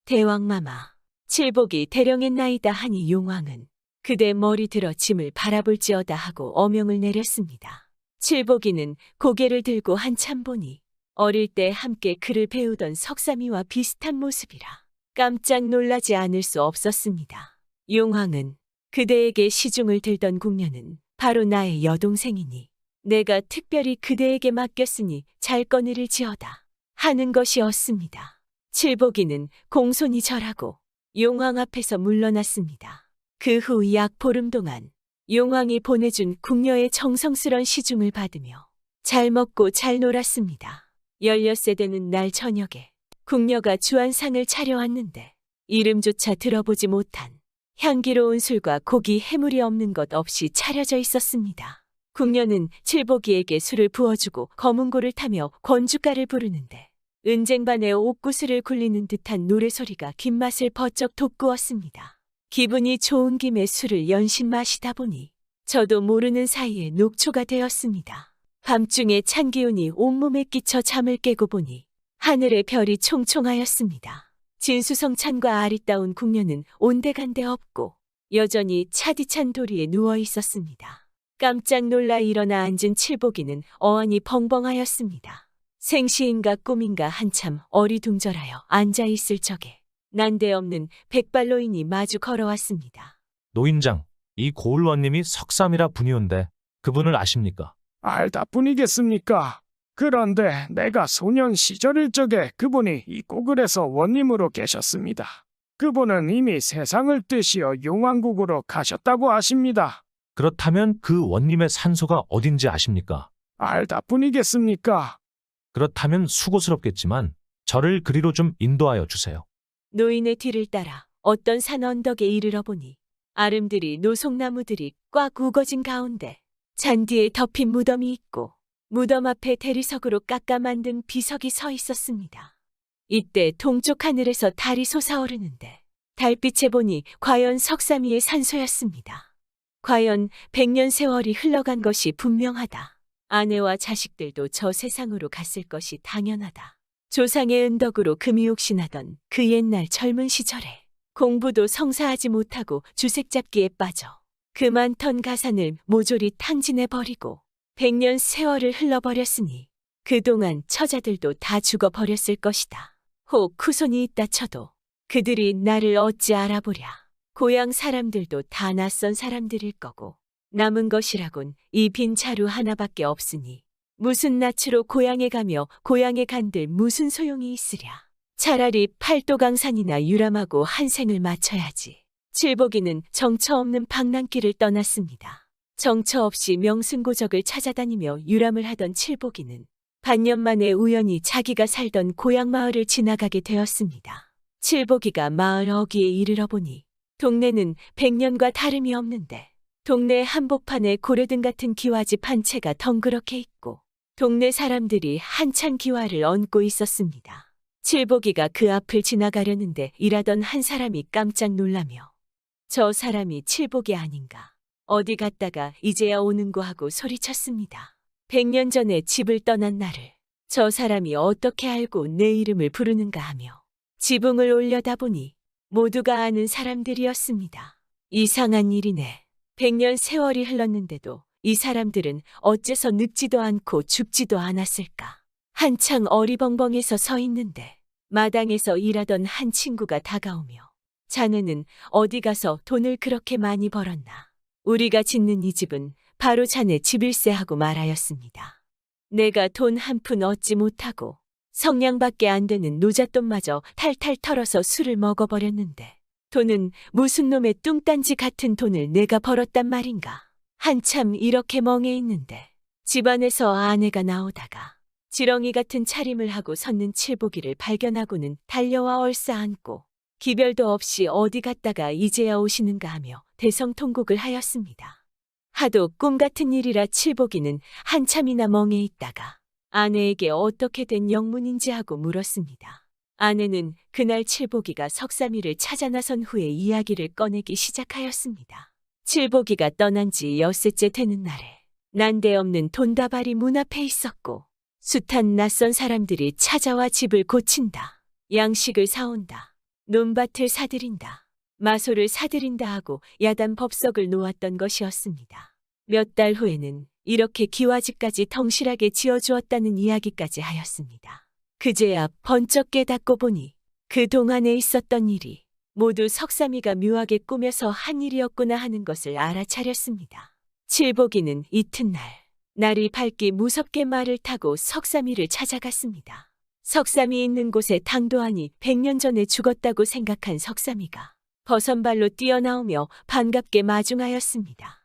대왕마마, 칠복이 대령했나이다 하니 용왕은 그대 머리 들어 짐을 바라볼지어다 하고 어명을 내렸습니다. 칠복이는 고개를 들고 한참 보니 어릴 때 함께 글을 배우던 석삼이와 비슷한 모습이라 깜짝 놀라지 않을 수 없었습니다. 용왕은 그대에게 시중을 들던 궁녀는 바로 나의 여동생이니 내가 특별히 그대에게 맡겼으니 잘 거느릴지어다 하는 것이었습니다. 칠복이는 공손히 절하고 용왕 앞에서 물러났습니다. 그 후 약 보름 동안 용왕이 보내준 궁녀의 정성스런 시중을 받으며 잘 먹고 잘 놀았습니다. 16세 되는 날 저녁에 궁녀가 주안상을 차려왔는데 이름조차 들어보지 못한 향기로운 술과 고기 해물이 없는 것 없이 차려져 있었습니다. 궁녀는 칠복이에게 술을 부어주고 검은고를 타며 권주가를 부르는데 은쟁반에 옥구슬을 굴리는 듯한 노래소리가 귓맛을 버쩍 돋구었습니다. 기분이 좋은 김에 술을 연신 마시다 보니 저도 모르는 사이에 녹초가 되었습니다. 밤중에 찬 기운이 온몸에 끼쳐 잠을 깨고 보니 하늘의 별이 총총하였습니다. 진수성찬과 아리따운 궁녀는 온데간데 없고 여전히 차디찬 도리에 누워 있었습니다. 깜짝 놀라 일어나 앉은 칠복이는 어안이 벙벙하였습니다. 생시인가 꿈인가 한참 어리둥절하여 앉아있을 적에 난데없는 백발노인이 마주 걸어왔습니다. 노인장, 이 고을원님이 석삼이라 분이온데 그분을 아십니까? 알다 뿐이겠습니까? 그런데 내가 소년 시절일 적에 그분이 이 고글에서 원님으로 계셨습니다. 그분은 이미 세상을 뜨시어 용왕국으로 가셨다고 하십니다. 그렇다면 그 원님의 산소가 어딘지 아십니까? 알다 뿐이겠습니까? 그렇다면 수고스럽겠지만 저를 그리로 좀 인도하여 주세요. 노인의 뒤를 따라 어떤 산 언덕에 이르러 보니 아름드리 노송나무들이 꽉 우거진 가운데 잔디에 덮인 무덤이 있고 무덤 앞에 대리석으로 깎아 만든 비석이 서 있었습니다. 이때 동쪽 하늘에서 달이 솟아오르는데 달빛에 보니 과연 석삼이의 산소였습니다. 과연 100년 세월이 흘러간 것이 분명하다. 아내와 자식들도 저 세상으로 갔을 것이 당연하다. 조상의 은덕으로 금이옥신하던 그 옛날 젊은 시절에 공부도 성사하지 못하고 주색잡기에 빠져 그 많던 가산을 모조리 탕진해버리고 100년 세월을 흘러버렸으니 그동안 처자들도 다 죽어버렸을 것이다. 혹 후손이 있다 쳐도 그들이 나를 어찌 알아보랴. 고향 사람들도 다 낯선 사람들일 거고 남은 것이라곤 이 빈 자루 하나밖에 없으니 무슨 낯으로 고향에 가며 고향에 간들 무슨 소용이 있으랴. 차라리 팔도강산이나 유람하고 한생을 마쳐야지. 칠복이는 정처 없는 방랑길을 떠났습니다. 정처 없이 명승고적을 찾아다니며 유람을 하던 칠복이는 반년 만에 우연히 자기가 살던 고향 마을을 지나가게 되었습니다. 칠복이가 마을 어귀에 이르러 보니 동네는 100년과 다름이 없는데 동네 한복판에 고래등 같은 기와집 한 채가 덩그렇게 있고 동네 사람들이 한창 기와를 얹고 있었습니다. 칠복이가 그 앞을 지나가려는데 일하던 한 사람이 깜짝 놀라며 저 사람이 칠복이 아닌가. 어디 갔다가 이제야 오는고 하고 소리쳤습니다. 100년 전에 집을 떠난 나를 저 사람이 어떻게 알고 내 이름을 부르는가 하며 지붕을 올려다보니 모두가 아는 사람들이었습니다. 이상한 일이네. 100년 세월이 흘렀는데도 이 사람들은 어째서 늙지도 않고 죽지도 않았을까. 한창 어리벙벙해서 서 있는데 마당에서 일하던 한 친구가 다가오며 자네는 어디 가서 돈을 그렇게 많이 벌었나. 우리가 짓는 이 집은 바로 자네 집일세 하고 말하였습니다. 내가 돈 한 푼 얻지 못하고 성냥밖에 안 되는 노잣돈마저 탈탈 털어서 술을 먹어버렸는데 돈은 무슨 놈의 뚱딴지 같은 돈을 내가 벌었단 말인가. 한참 이렇게 멍해 있는데 집안에서 아내가 나오다가 지렁이 같은 차림을 하고 섰는 칠복이를 발견하고는 달려와 얼싸안고 기별도 없이 어디 갔다가 이제야 오시는가 하며 대성통곡을 하였습니다. 하도 꿈 같은 일이라 칠복이는 한참이나 멍해 있다가 아내에게 어떻게 된 영문인지 하고 물었습니다. 아내는 그날 칠복이가 석삼이를 찾아 나선 후에 이야기를 꺼내기 시작하였습니다. 칠복이가 떠난 지 엿새째 되는 날에 난데없는 돈다발이 문 앞에 있었고 숱한 낯선 사람들이 찾아와 집을 고친다. 양식을 사온다. 논밭을 사들인다. 마소를 사들인다 하고 야단 법석을 놓았던 것이었습니다. 몇 달 후에는 이렇게 기와집까지 덩실하게 지어주었다는 이야기까지 하였습니다. 그제야 번쩍 깨닫고 보니 그동안에 있었던 일이 모두 석삼이가 묘하게 꾸며서 한 일이었구나 하는 것을 알아차렸습니다. 칠복이는 이튿날 날이 밝기 무섭게 말을 타고 석삼이를 찾아갔습니다. 석삼이 있는 곳에 당도하니 100년 전에 죽었다고 생각한 석삼이가 버선발로 뛰어나오며 반갑게 마중하였습니다.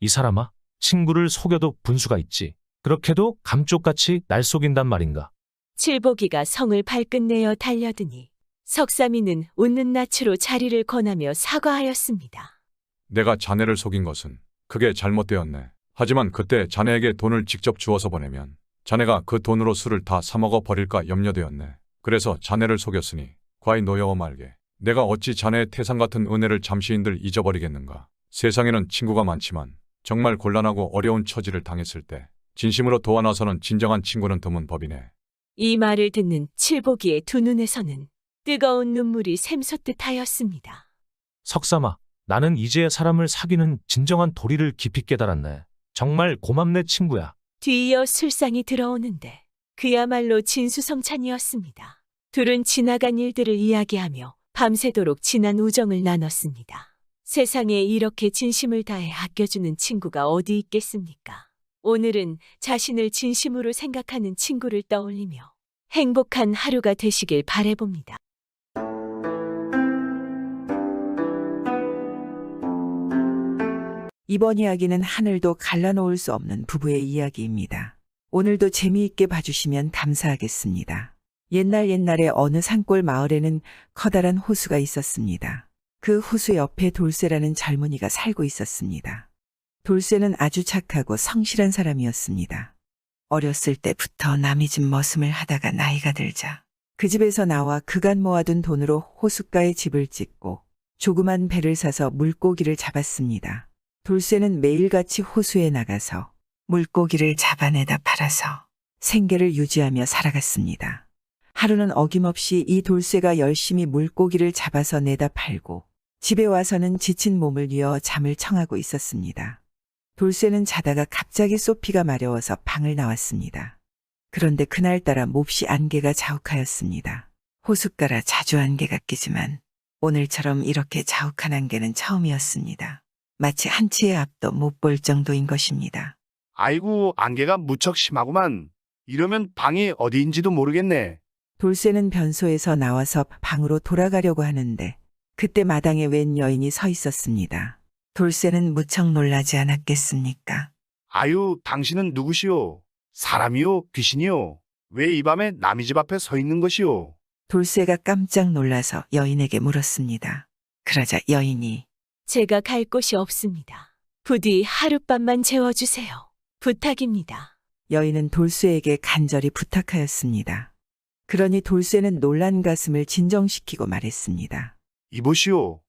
이 사람아, 친구를 속여도 분수가 있지. 그렇게도 감쪽같이 날 속인단 말인가. 칠복이가 성을 발끝내어 달려드니 석삼이는 웃는 낯으로 자리를 권하며 사과하였습니다. 내가 자네를 속인 것은 그게 잘못되었네. 하지만 그때 자네에게 돈을 직접 주어서 보내면 자네가 그 돈으로 술을 다 사먹어 버릴까 염려되었네. 그래서 자네를 속였으니 과히 노여워 말게. 내가 어찌 자네의 태산 같은 은혜를 잠시인들 잊어버리겠는가. 세상에는 친구가 많지만 정말 곤란하고 어려운 처지를 당했을 때 진심으로 도와나서는 진정한 친구는 드문 법이네. 이 말을 듣는 칠복이의 두 눈에서는 뜨거운 눈물이 샘솟듯 하였습니다. 석삼아, 나는 이제 사람을 사귀는 진정한 도리를 깊이 깨달았네. 정말 고맙네 친구야. 뒤이어 술상이 들어오는데 그야말로 진수성찬이었습니다. 둘은 지나간 일들을 이야기하며 밤새도록 진한 우정을 나눴습니다. 세상에 이렇게 진심을 다해 아껴주는 친구가 어디 있겠습니까? 오늘은 자신을 진심으로 생각하는 친구를 떠올리며 행복한 하루가 되시길 바라봅니다. 이번 이야기는 하늘도 갈라놓을 수 없는 부부의 이야기입니다. 오늘도 재미있게 봐주시면 감사하겠습니다. 옛날에 어느 산골 마을에는 커다란 호수가 있었습니다. 그 호수 옆에 돌쇠라는 젊은이가 살고 있었습니다. 돌쇠는 아주 착하고 성실한 사람이었습니다. 어렸을 때부터 남의 집 머슴을 하다가 나이가 들자 그 집에서 나와 그간 모아둔 돈으로 호숫가에 집을 짓고 조그만 배를 사서 물고기를 잡았습니다. 돌쇠는 매일같이 호수에 나가서 물고기를 잡아내다 팔아서 생계를 유지하며 살아갔습니다. 하루는 어김없이 이 돌쇠가 열심히 물고기를 잡아서 내다 팔고 집에 와서는 지친 몸을 뉘어 잠을 청하고 있었습니다. 돌쇠는 자다가 갑자기 소피가 마려워서 방을 나왔습니다. 그런데 그날따라 몹시 안개가 자욱하였습니다. 호숫가라 자주 안개가 끼지만 오늘처럼 이렇게 자욱한 안개는 처음이었습니다. 마치 한 치의 앞도 못 볼 정도인 것입니다. 아이고, 안개가 무척 심하구만. 이러면 방이 어디인지도 모르겠네. 돌쇠는 변소에서 나와서 방으로 돌아가려고 하는데 그때 마당에 웬 여인이 서 있었습니다. 돌쇠는 무척 놀라지 않았겠습니까? 아유, 당신은 누구시오? 사람이요? 귀신이요? 왜 이 밤에 남의 집 앞에 서 있는 것이오? 돌쇠가 깜짝 놀라서 여인에게 물었습니다. 그러자 여인이 제가 갈 곳이 없습니다. 부디 하룻밤만 재워주세요. 부탁입니다. 여인은 돌쇠에게 간절히 부탁하였습니다. 그러니 돌쇠는 놀란 가슴을 진정시키고 말했습니다. 이보시오.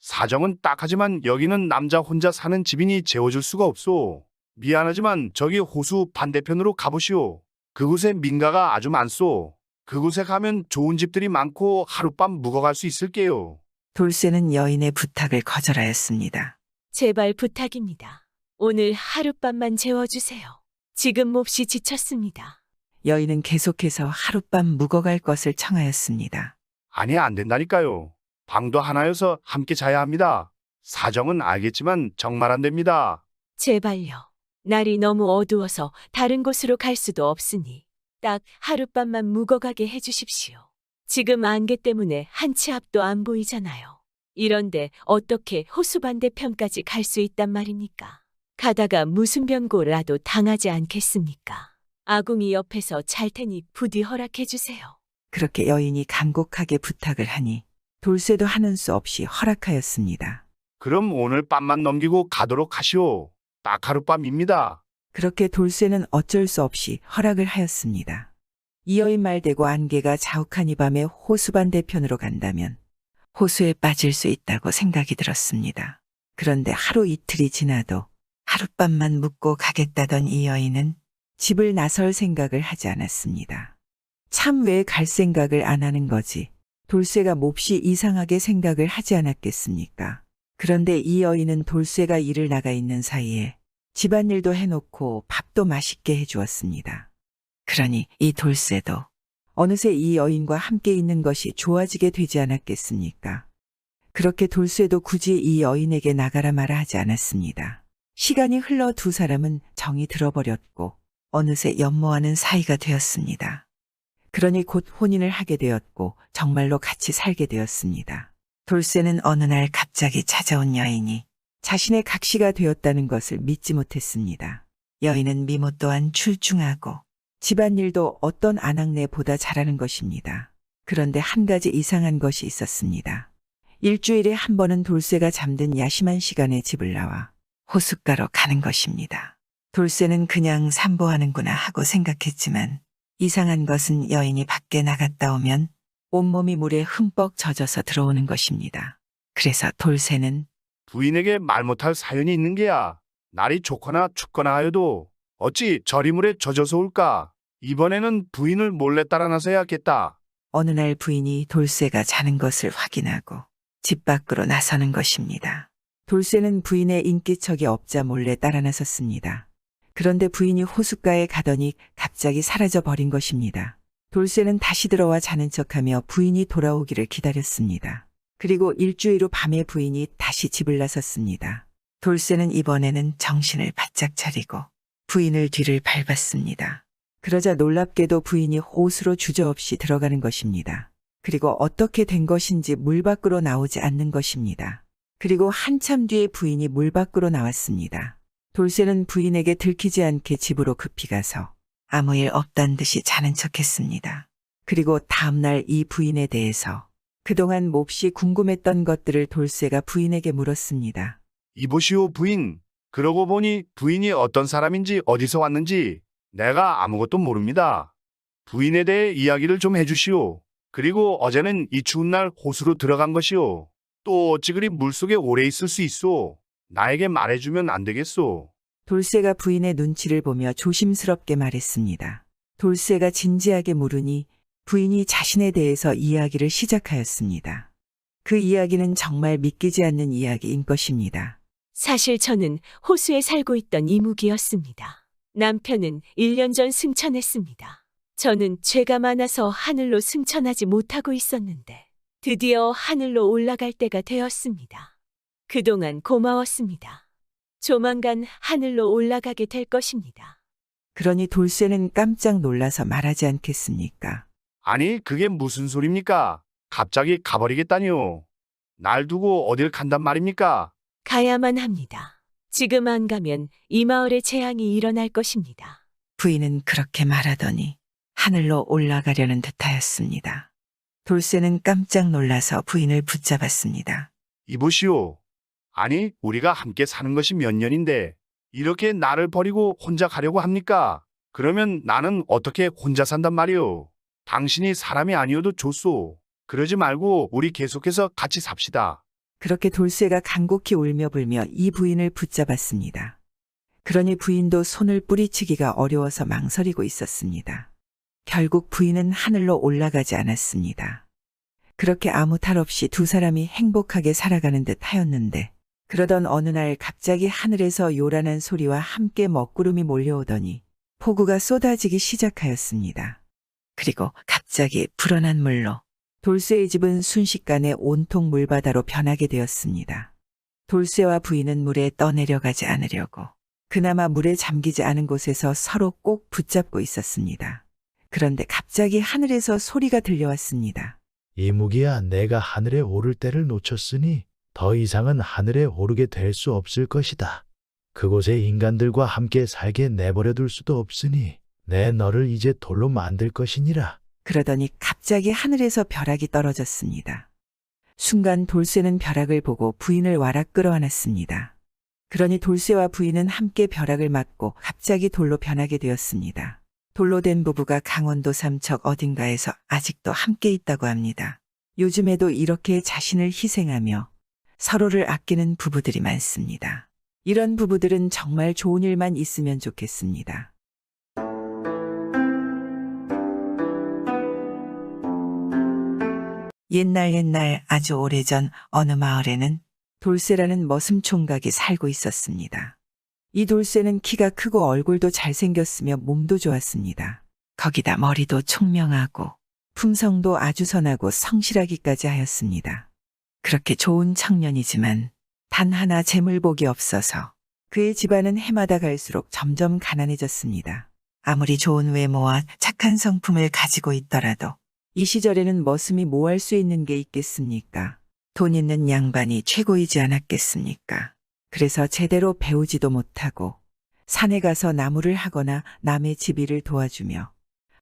사정은 딱하지만 여기는 남자 혼자 사는 집이니 재워줄 수가 없소. 미안하지만 저기 호수 반대편으로 가보시오. 그곳에 민가가 아주 많소. 그곳에 가면 좋은 집들이 많고 하룻밤 묵어갈 수 있을게요. 돌쇠는 여인의 부탁을 거절하였습니다. 제발 부탁입니다. 오늘 하룻밤만 재워주세요. 지금 몹시 지쳤습니다. 여인은 계속해서 하룻밤 묵어갈 것을 청하였습니다. 아니, 안 된다니까요. 방도 하나여서 함께 자야 합니다. 사정은 알겠지만 정말 안 됩니다. 제발요. 날이 너무 어두워서 다른 곳으로 갈 수도 없으니 딱 하룻밤만 묵어가게 해주십시오. 지금 안개 때문에 한 치 앞도 안 보이잖아요. 이런데 어떻게 호수 반대편까지 갈 수 있단 말입니까? 가다가 무슨 변고라도 당하지 않겠습니까? 아궁이 옆에서 잘 테니 부디 허락해 주세요. 그렇게 여인이 간곡하게 부탁을 하니 돌쇠도 하는 수 없이 허락하였습니다. 그럼 오늘 밤만 넘기고 가도록 하시오. 딱 하룻밤입니다. 그렇게 돌쇠는 어쩔 수 없이 허락을 하였습니다. 이 여인 말대고 안개가 자욱한 이 밤에 호수 반대편으로 간다면 호수에 빠질 수 있다고 생각이 들었습니다. 그런데 하루 이틀이 지나도 하룻밤만 묵고 가겠다던 이 여인은 집을 나설 생각을 하지 않았습니다. 참 왜 갈 생각을 안 하는 거지? 돌쇠가 몹시 이상하게 생각을 하지 않았겠습니까? 그런데 이 여인은 돌쇠가 일을 나가 있는 사이에 집안일도 해놓고 밥도 맛있게 해주었습니다. 그러니 이 돌쇠도 어느새 이 여인과 함께 있는 것이 좋아지게 되지 않았겠습니까? 그렇게 돌쇠도 굳이 이 여인에게 나가라 마라 하지 않았습니다. 시간이 흘러 두 사람은 정이 들어버렸고 어느새 연모하는 사이가 되었습니다. 그러니 곧 혼인을 하게 되었고 정말로 같이 살게 되었습니다. 돌쇠는 어느 날 갑자기 찾아온 여인이 자신의 각시가 되었다는 것을 믿지 못했습니다. 여인은 미모 또한 출중하고 집안일도 어떤 아낙네보다 잘하는 것입니다. 그런데 한 가지 이상한 것이 있었습니다. 일주일에 한 번은 돌쇠가 잠든 야심한 시간에 집을 나와 호숫가로 가는 것입니다. 돌쇠는 그냥 산보하는구나 하고 생각했지만 이상한 것은 여인이 밖에 나갔다 오면 온몸이 물에 흠뻑 젖어서 들어오는 것입니다. 그래서 돌쇠는 부인에게 말 못할 사연이 있는 게야. 날이 좋거나 춥거나 하여도 어찌 저리 물에 젖어서 올까? 이번에는 부인을 몰래 따라 나서야겠다. 어느 날 부인이 돌쇠가 자는 것을 확인하고 집 밖으로 나서는 것입니다. 돌쇠는 부인의 인기척이 없자 몰래 따라 나섰습니다. 그런데 부인이 호숫가에 가더니 갑자기 사라져 버린 것입니다. 돌쇠는 다시 들어와 자는 척하며 부인이 돌아오기를 기다렸습니다. 그리고 일주일 후 밤에 부인이 다시 집을 나섰습니다. 돌쇠는 이번에는 정신을 바짝 차리고 부인을 뒤를 밟았습니다. 그러자 놀랍게도 부인이 호수로 주저없이 들어가는 것입니다. 그리고 어떻게 된 것인지 물 밖으로 나오지 않는 것입니다. 그리고 한참 뒤에 부인이 물 밖으로 나왔습니다. 돌쇠는 부인에게 들키지 않게 집으로 급히 가서 아무 일 없단 듯이 자는 척했습니다. 그리고 다음날 이 부인에 대해서 그동안 몹시 궁금했던 것들을 돌쇠가 부인에게 물었습니다. 이보시오, 부인. 그러고 보니 부인이 어떤 사람인지 어디서 왔는지 내가 아무것도 모릅니다. 부인에 대해 이야기를 좀 해주시오. 그리고 어제는 이 추운 날 호수로 들어간 것이오. 또 어찌 그리 물속에 오래 있을 수 있소? 나에게 말해주면 안 되겠소? 돌쇠가 부인의 눈치를 보며 조심스럽게 말했습니다. 돌쇠가 진지하게 물으니 부인이 자신에 대해서 이야기를 시작하였습니다. 그 이야기는 정말 믿기지 않는 이야기인 것입니다. 사실 저는 호수에 살고 있던 이묵이었습니다. 남편은 1년 전 승천했습니다. 저는 죄가 많아서 하늘로 승천하지 못하고 있었는데 드디어 하늘로 올라갈 때가 되었습니다. 그동안 고마웠습니다. 조만간 하늘로 올라가게 될 것입니다. 그러니 돌쇠는 깜짝 놀라서 말하지 않겠습니까? 아니, 그게 무슨 소리입니까? 갑자기 가버리겠다니요. 날 두고 어딜 간단 말입니까? 가야만 합니다. 지금 안 가면 이 마을에 재앙이 일어날 것입니다. 부인은 그렇게 말하더니 하늘로 올라가려는 듯하였습니다. 돌쇠는 깜짝 놀라서 부인을 붙잡았습니다. 이보시오. 아니, 우리가 함께 사는 것이 몇 년인데 이렇게 나를 버리고 혼자 가려고 합니까? 그러면 나는 어떻게 혼자 산단 말이오? 당신이 사람이 아니어도 좋소. 그러지 말고 우리 계속해서 같이 삽시다. 그렇게 돌쇠가 간곡히 울며 불며 이 부인을 붙잡았습니다. 그러니 부인도 손을 뿌리치기가 어려워서 망설이고 있었습니다. 결국 부인은 하늘로 올라가지 않았습니다. 그렇게 아무 탈 없이 두 사람이 행복하게 살아가는 듯 하였는데, 그러던 어느 날 갑자기 하늘에서 요란한 소리와 함께 먹구름이 몰려오더니 폭우가 쏟아지기 시작하였습니다. 그리고 갑자기 불어난 물로 돌쇠의 집은 순식간에 온통 물바다로 변하게 되었습니다. 돌쇠와 부인은 물에 떠내려가지 않으려고 그나마 물에 잠기지 않은 곳에서 서로 꼭 붙잡고 있었습니다. 그런데 갑자기 하늘에서 소리가 들려왔습니다. 이무기야, 내가 하늘에 오를 때를 놓쳤으니 더 이상은 하늘에 오르게 될 수 없을 것이다. 그곳에 인간들과 함께 살게 내버려 둘 수도 없으니 내 너를 이제 돌로 만들 것이니라. 그러더니 갑자기 하늘에서 벼락이 떨어졌습니다. 순간 돌쇠는 벼락을 보고 부인을 와락 끌어안았습니다. 그러니 돌쇠와 부인은 함께 벼락을 맞고 갑자기 돌로 변하게 되었습니다. 돌로 된 부부가 강원도 삼척 어딘가에서 아직도 함께 있다고 합니다. 요즘에도 이렇게 자신을 희생하며 서로를 아끼는 부부들이 많습니다. 이런 부부들은 정말 좋은 일만 있으면 좋겠습니다. 옛날 아주 오래전 어느 마을에는 돌쇠라는 머슴 총각이 살고 있었습니다. 이 돌쇠는 키가 크고 얼굴도 잘생겼으며 몸도 좋았습니다. 거기다 머리도 총명하고 품성도 아주 선하고 성실하기까지 하였습니다. 그렇게 좋은 청년이지만 단 하나 재물복이 없어서 그의 집안은 해마다 갈수록 점점 가난해졌습니다. 아무리 좋은 외모와 착한 성품을 가지고 있더라도 이 시절에는 머슴이 뭐 할 수 있는 게 있겠습니까? 돈 있는 양반이 최고이지 않았겠습니까? 그래서 제대로 배우지도 못하고 산에 가서 나무를 하거나 남의 집일을 도와주며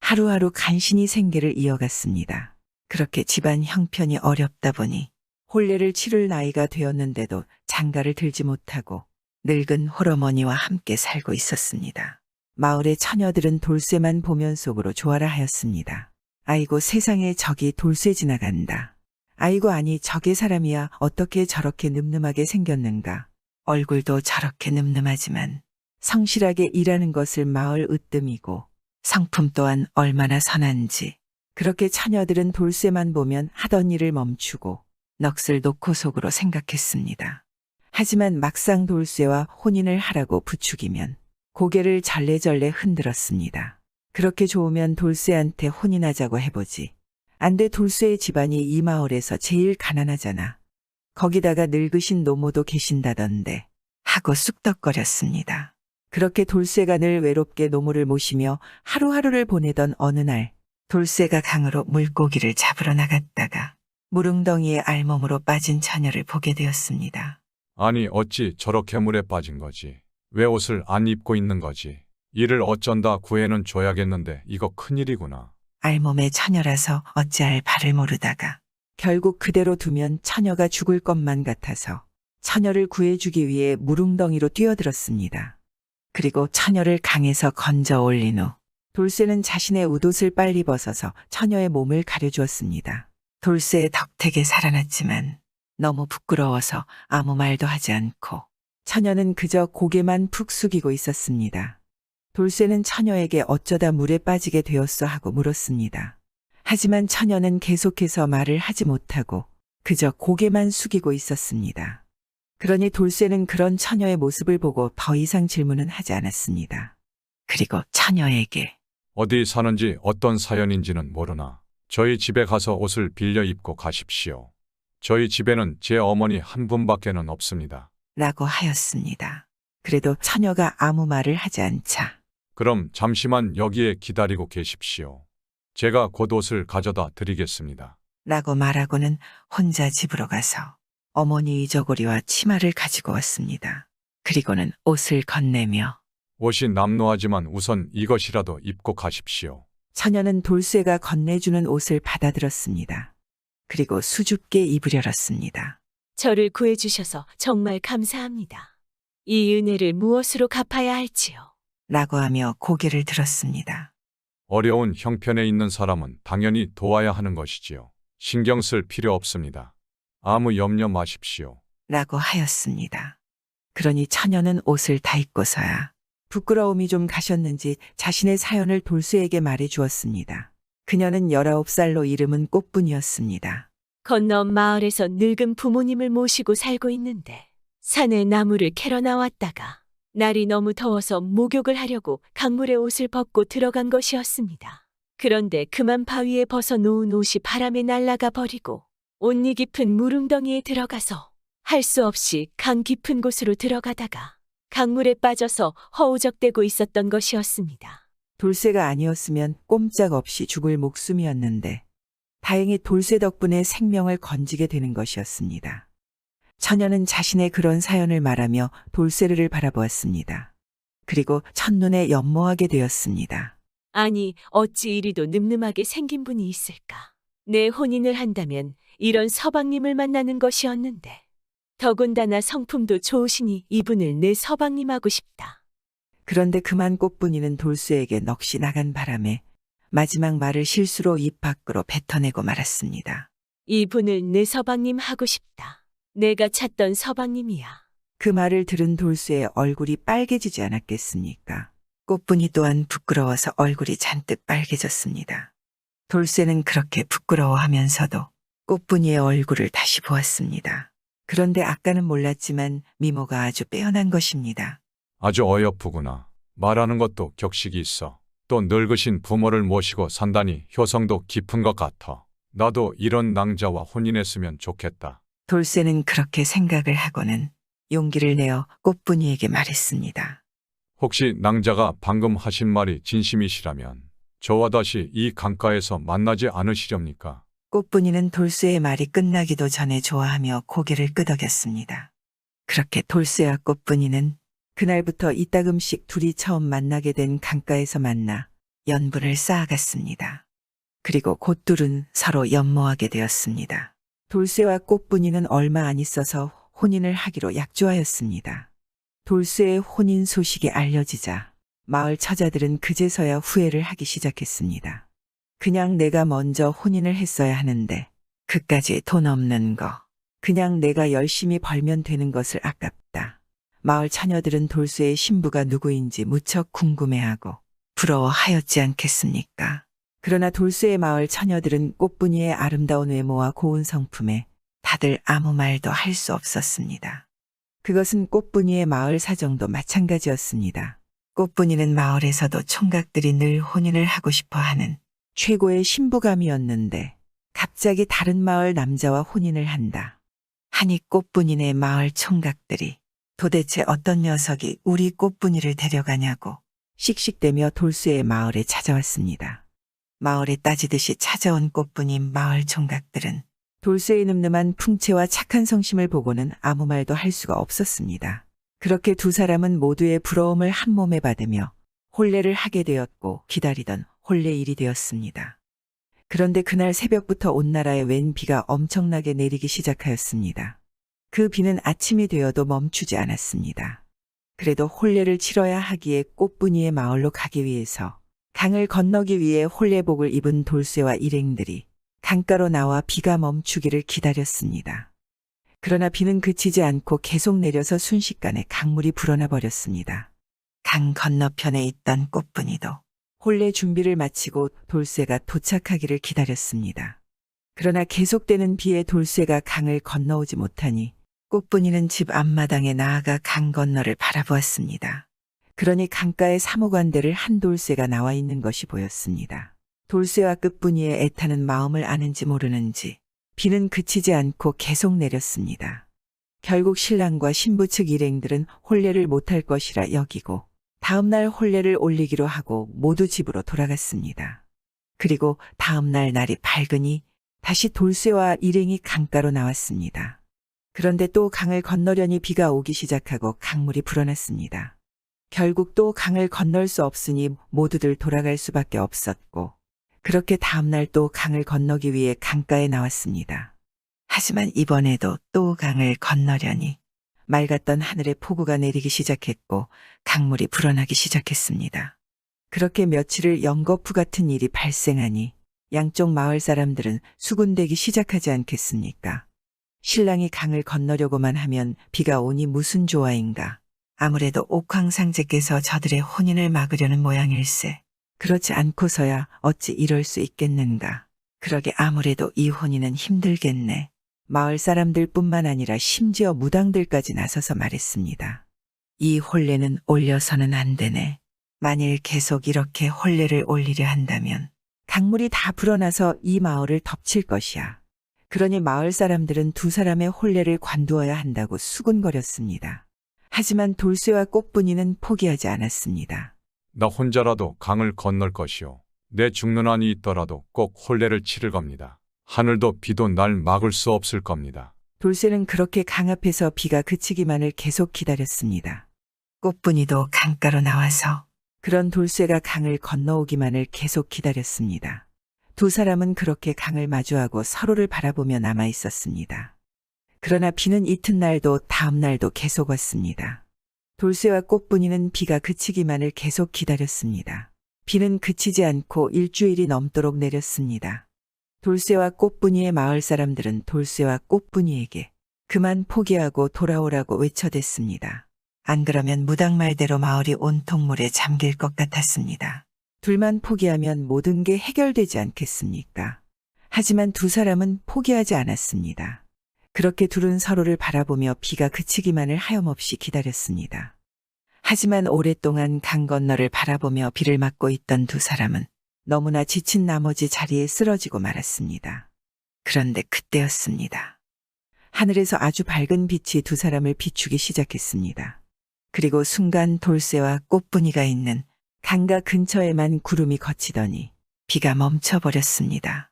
하루하루 간신히 생계를 이어갔습니다. 그렇게 집안 형편이 어렵다 보니 혼례를 치를 나이가 되었는데도 장가를 들지 못하고 늙은 홀어머니와 함께 살고 있었습니다. 마을의 처녀들은 돌쇠만 보면 속으로 좋아라 하였습니다. 아이고, 세상에 저기 돌쇠 지나간다. 아이고, 아니 저게 사람이야. 어떻게 저렇게 늠름하게 생겼는가. 얼굴도 저렇게 늠름하지만 성실하게 일하는 것을 마을 으뜸이고 성품 또한 얼마나 선한지. 그렇게 처녀들은 돌쇠만 보면 하던 일을 멈추고 넋을 놓고 속으로 생각했습니다. 하지만 막상 돌쇠와 혼인을 하라고 부추기면 고개를 절레절레 흔들었습니다. 그렇게 좋으면 돌쇠한테 혼인하자고 해보지. 안 돼, 돌쇠의 집안이 이 마을에서 제일 가난하잖아. 거기다가 늙으신 노모도 계신다던데 하고 쑥덕거렸습니다. 그렇게 돌쇠가 늘 외롭게 노모를 모시며 하루하루를 보내던 어느 날, 돌쇠가 강으로 물고기를 잡으러 나갔다가 무릉덩이에 알몸으로 빠진 처녀를 보게 되었습니다. 아니, 어찌 저렇게 물에 빠진 거지? 왜 옷을 안 입고 있는 거지? 이를 어쩐다 구해는 줘야겠는데 이거 큰일이구나. 알몸의 처녀라서 어찌할 바를 모르다가 결국 그대로 두면 처녀가 죽을 것만 같아서 처녀를 구해주기 위해 무릉덩이로 뛰어들었습니다. 그리고 처녀를 강에서 건져 올린 후 돌쇠는 자신의 웃옷을 빨리 벗어서 처녀의 몸을 가려주었습니다. 돌쇠의 덕택에 살아났지만 너무 부끄러워서 아무 말도 하지 않고 처녀는 그저 고개만 푹 숙이고 있었습니다. 돌쇠는 처녀에게 어쩌다 물에 빠지게 되었어 하고 물었습니다. 하지만 처녀는 계속해서 말을 하지 못하고 그저 고개만 숙이고 있었습니다. 그러니 돌쇠는 그런 처녀의 모습을 보고 더 이상 질문은 하지 않았습니다. 그리고 처녀에게 어디 사는지 어떤 사연인지는 모르나 저희 집에 가서 옷을 빌려 입고 가십시오. 저희 집에는 제 어머니 한 분밖에는 없습니다. 라고 하였습니다. 그래도 처녀가 아무 말을 하지 않자 그럼 잠시만 여기에 기다리고 계십시오. 제가 곧 옷을 가져다 드리겠습니다. 라고 말하고는 혼자 집으로 가서 어머니 이저고리와 치마를 가지고 왔습니다. 그리고는 옷을 건네며 옷이 남루하지만 우선 이것이라도 입고 가십시오. 처녀는 돌쇠가 건네주는 옷을 받아들었습니다. 그리고 수줍게 입을 열었습니다. 저를 구해주셔서 정말 감사합니다. 이 은혜를 무엇으로 갚아야 할지요? 라고 하며 고개를 들었습니다. 어려운 형편에 있는 사람은 당연히 도와야 하는 것이지요. 신경 쓸 필요 없습니다. 아무 염려 마십시오. 라고 하였습니다. 그러니 처녀는 옷을 다 입고서야 부끄러움이 좀 가셨는지 자신의 사연을 돌쇠에게 말해 주었습니다. 그녀는 19살로 이름은 꽃분이었습니다. 건너 마을에서 늙은 부모님을 모시고 살고 있는데 산에 나무를 캐러 나왔다가 날이 너무 더워서 목욕을 하려고 강물에 옷을 벗고 들어간 것이었습니다. 그런데 그만 바위에 벗어 놓은 옷이 바람에 날아가 버리고 온니 깊은 물웅덩이에 들어가서 할 수 없이 강 깊은 곳으로 들어가다가 강물에 빠져서 허우적대고 있었던 것이었습니다. 돌쇠가 아니었으면 꼼짝없이 죽을 목숨이었는데 다행히 돌쇠 덕분에 생명을 건지게 되는 것이었습니다. 처녀는 자신의 그런 사연을 말하며 돌쇠를 바라보았습니다. 그리고 첫눈에 연모하게 되었습니다. 아니, 어찌 이리도 늠름하게 생긴 분이 있을까? 내 혼인을 한다면 이런 서방님을 만나는 것이었는데 더군다나 성품도 좋으시니 이분을 내 서방님하고 싶다. 그런데 그만 꽃분이는 돌쇠에게 넋이 나간 바람에 마지막 말을 실수로 입 밖으로 뱉어내고 말았습니다. 이분을 내 서방님 하고 싶다. 내가 찾던 서방님이야. 그 말을 들은 돌쇠의 얼굴이 빨개지지 않았겠습니까? 꽃분이 또한 부끄러워서 얼굴이 잔뜩 빨개졌습니다. 돌쇠는 그렇게 부끄러워하면서도 꽃분이의 얼굴을 다시 보았습니다. 그런데 아까는 몰랐지만 미모가 아주 빼어난 것입니다. 아주 어여쁘구나. 말하는 것도 격식이 있어. 또 늙으신 부모를 모시고 산다니 효성도 깊은 것 같아. 나도 이런 낭자와 혼인했으면 좋겠다. 돌쇠는 그렇게 생각을 하고는 용기를 내어 꽃분이에게 말했습니다. 혹시 낭자가 방금 하신 말이 진심이시라면 저와 다시 이 강가에서 만나지 않으시렵니까? 꽃분이는 돌쇠의 말이 끝나기도 전에 좋아하며 고개를 끄덕였습니다. 그렇게 돌쇠와 꽃분이는 그날부터 이따금씩 둘이 처음 만나게 된 강가에서 만나 연분을 쌓아갔습니다. 그리고 곧 둘은 서로 연모하게 되었습니다. 돌쇠와 꽃분이는 얼마 안 있어서 혼인을 하기로 약조하였습니다. 돌쇠의 혼인 소식이 알려지자 마을 처자들은 그제서야 후회를 하기 시작했습니다. 그냥 내가 먼저 혼인을 했어야 하는데 그까지 돈 없는 거. 그냥 내가 열심히 벌면 되는 것을 아깝다. 마을 처녀들은 돌쇠의 신부가 누구인지 무척 궁금해하고 부러워하였지 않겠습니까? 그러나 돌쇠의 마을 처녀들은 꽃분이의 아름다운 외모와 고운 성품에 다들 아무 말도 할 수 없었습니다. 그것은 꽃분이의 마을 사정도 마찬가지였습니다. 꽃분이는 마을에서도 총각들이 늘 혼인을 하고 싶어 하는 최고의 신부감이었는데 갑자기 다른 마을 남자와 혼인을 한다. 하니 꽃분이네 마을 총각들이 도대체 어떤 녀석이 우리 꽃분이를 데려가냐고 씩씩대며 돌쇠의 마을에 찾아왔습니다. 마을에 따지듯이 찾아온 꽃분이 마을 총각들은 돌쇠의 늠름한 풍채와 착한 성심을 보고는 아무 말도 할 수가 없었습니다. 그렇게 두 사람은 모두의 부러움을 한 몸에 받으며 혼례를 하게 되었고 기다리던 혼례일이 되었습니다. 그런데 그날 새벽부터 온 나라에 웬 비가 엄청나게 내리기 시작하였습니다. 그 비는 아침이 되어도 멈추지 않았습니다. 그래도 혼례를 치러야 하기에 꽃분이의 마을로 가기 위해서 강을 건너기 위해 혼례복을 입은 돌쇠와 일행들이 강가로 나와 비가 멈추기를 기다렸습니다. 그러나 비는 그치지 않고 계속 내려서 순식간에 강물이 불어나 버렸습니다. 강 건너편에 있던 꽃분이도 혼례 준비를 마치고 돌쇠가 도착하기를 기다렸습니다. 그러나 계속되는 비에 돌쇠가 강을 건너오지 못하니 꽃분이는 집 앞마당에 나아가 강 건너를 바라보았습니다. 그러니 강가에 사모관대를 한 돌쇠가 나와 있는 것이 보였습니다. 돌쇠와 끝분이의 애타는 마음을 아는지 모르는지 비는 그치지 않고 계속 내렸습니다. 결국 신랑과 신부 측 일행들은 혼례를 못할 것이라 여기고 다음날 혼례를 올리기로 하고 모두 집으로 돌아갔습니다. 그리고 다음 날 날이 밝으니 다시 돌쇠와 일행이 강가로 나왔습니다. 그런데 또 강을 건너려니 비가 오기 시작하고 강물이 불어났습니다. 결국 또 강을 건널 수 없으니 모두들 돌아갈 수밖에 없었고, 그렇게 다음날 또 강을 건너기 위해 강가에 나왔습니다. 하지만 이번에도 또 강을 건너려니 맑았던 하늘에 폭우가 내리기 시작했고 강물이 불어나기 시작했습니다. 그렇게 며칠을 연거푸 같은 일이 발생하니 양쪽 마을 사람들은 수군대기 시작하지 않겠습니까? 신랑이 강을 건너려고만 하면 비가 오니 무슨 조화인가. 아무래도 옥황상제께서 저들의 혼인을 막으려는 모양일세. 그렇지 않고서야 어찌 이럴 수 있겠는가. 그러게 아무래도 이 혼인은 힘들겠네. 마을 사람들뿐만 아니라 심지어 무당들까지 나서서 말했습니다. 이 혼례는 올려서는 안 되네. 만일 계속 이렇게 혼례를 올리려 한다면 강물이 다 불어나서 이 마을을 덮칠 것이야. 그러니 마을 사람들은 두 사람의 혼례를 관두어야 한다고 수군거렸습니다. 하지만 돌쇠와 꽃분이는 포기하지 않았습니다. 나 혼자라도 강을 건널 것이요. 내 죽는 한이 있더라도 꼭 혼례를 치를 겁니다. 하늘도 비도 날 막을 수 없을 겁니다. 돌쇠는 그렇게 강 앞에서 비가 그치기만을 계속 기다렸습니다. 꽃분이도 강가로 나와서 그런 돌쇠가 강을 건너오기만을 계속 기다렸습니다. 두 사람은 그렇게 강을 마주하고 서로를 바라보며 남아 있었습니다. 그러나 비는 이튿날도 다음 날도 계속 왔습니다. 돌쇠와 꽃분이는 비가 그치기만을 계속 기다렸습니다. 비는 그치지 않고 일주일이 넘도록 내렸습니다. 돌쇠와 꽃분이의 마을 사람들은 돌쇠와 꽃분이에게 그만 포기하고 돌아오라고 외쳐댔습니다. 안 그러면 무당 말대로 마을이 온통 물에 잠길 것 같았습니다. 둘만 포기하면 모든 게 해결되지 않겠습니까? 하지만 두 사람은 포기하지 않았습니다. 그렇게 둘은 서로를 바라보며 비가 그치기만을 하염없이 기다렸습니다. 하지만 오랫동안 강 건너를 바라보며 비를 맞고 있던 두 사람은 너무나 지친 나머지 자리에 쓰러지고 말았습니다. 그런데 그때였습니다. 하늘에서 아주 밝은 빛이 두 사람을 비추기 시작했습니다. 그리고 순간 돌쇠와 꽃분이가 있는 강가 근처에만 구름이 걷히더니 비가 멈춰버렸습니다.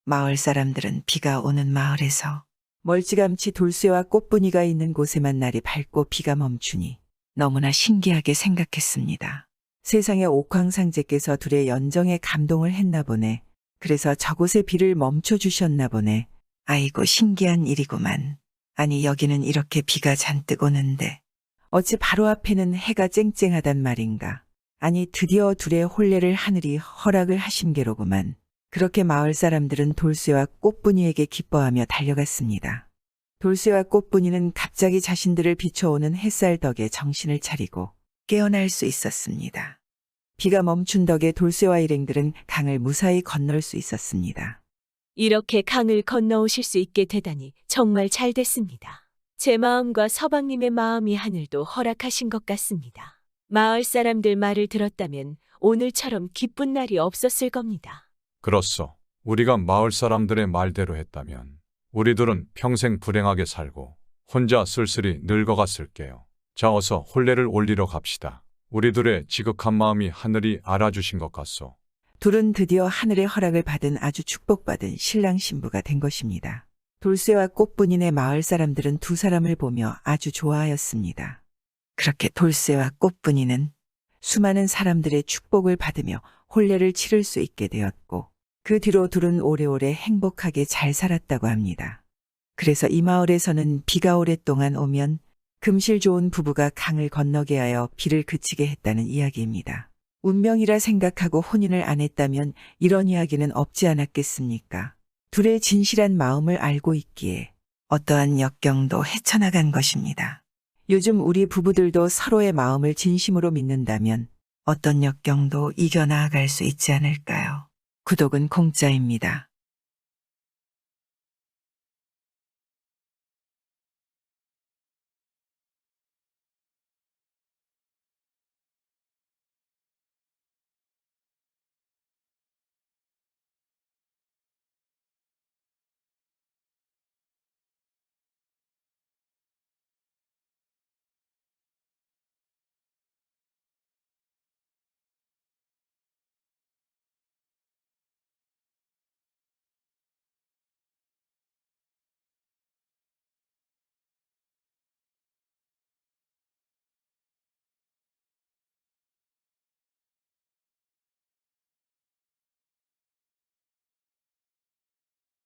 마을 사람들은 비가 오는 마을에서 멀찌감치 돌쇠와 꽃분이가 있는 곳에만 날이 밝고 비가 멈추니 너무나 신기하게 생각했습니다. 세상에 옥황상제께서 둘의 연정에 감동을 했나 보네. 그래서 저곳에 비를 멈춰주셨나 보네. 아이고 신기한 일이구만. 아니 여기는 이렇게 비가 잔뜩 오는데 어찌 바로 앞에는 해가 쨍쨍하단 말인가. 아니 드디어 둘의 혼례를 하늘이 허락을 하신 게로구만. 그렇게 마을 사람들은 돌쇠와 꽃분이에게 기뻐하며 달려갔습니다. 돌쇠와 꽃분이는 갑자기 자신들을 비춰오는 햇살 덕에 정신을 차리고 깨어날 수 있었습니다. 비가 멈춘 덕에 돌쇠와 일행들은 강을 무사히 건널 수 있었습니다. 이렇게 강을 건너오실 수 있게 되다니 정말 잘 됐습니다. 제 마음과 서방님의 마음이 하늘도 허락하신 것 같습니다. 마을 사람들 말을 들었다면 오늘처럼 기쁜 날이 없었을 겁니다. 그렇소. 우리가 마을 사람들의 말대로 했다면 우리들은 평생 불행하게 살고 혼자 쓸쓸히 늙어갔을게요. 자 어서 혼례를 올리러 갑시다. 우리들의 지극한 마음이 하늘이 알아주신 것 같소. 둘은 드디어 하늘의 허락을 받은 아주 축복받은 신랑 신부가 된 것입니다. 돌쇠와 꽃분이네 마을 사람들은 두 사람을 보며 아주 좋아하였습니다. 그렇게 돌쇠와 꽃분이는 수많은 사람들의 축복을 받으며 혼례를 치를 수 있게 되었고 그 뒤로 둘은 오래오래 행복하게 잘 살았다고 합니다. 그래서 이 마을에서는 비가 오랫동안 오면 금실 좋은 부부가 강을 건너게 하여 비를 그치게 했다는 이야기입니다. 운명이라 생각하고 혼인을 안 했다면 이런 이야기는 없지 않았겠습니까? 둘의 진실한 마음을 알고 있기에 어떠한 역경도 헤쳐나간 것입니다. 요즘 우리 부부들도 서로의 마음을 진심으로 믿는다면 어떤 역경도 이겨나갈 수 있지 않을까요? 구독은 공짜입니다.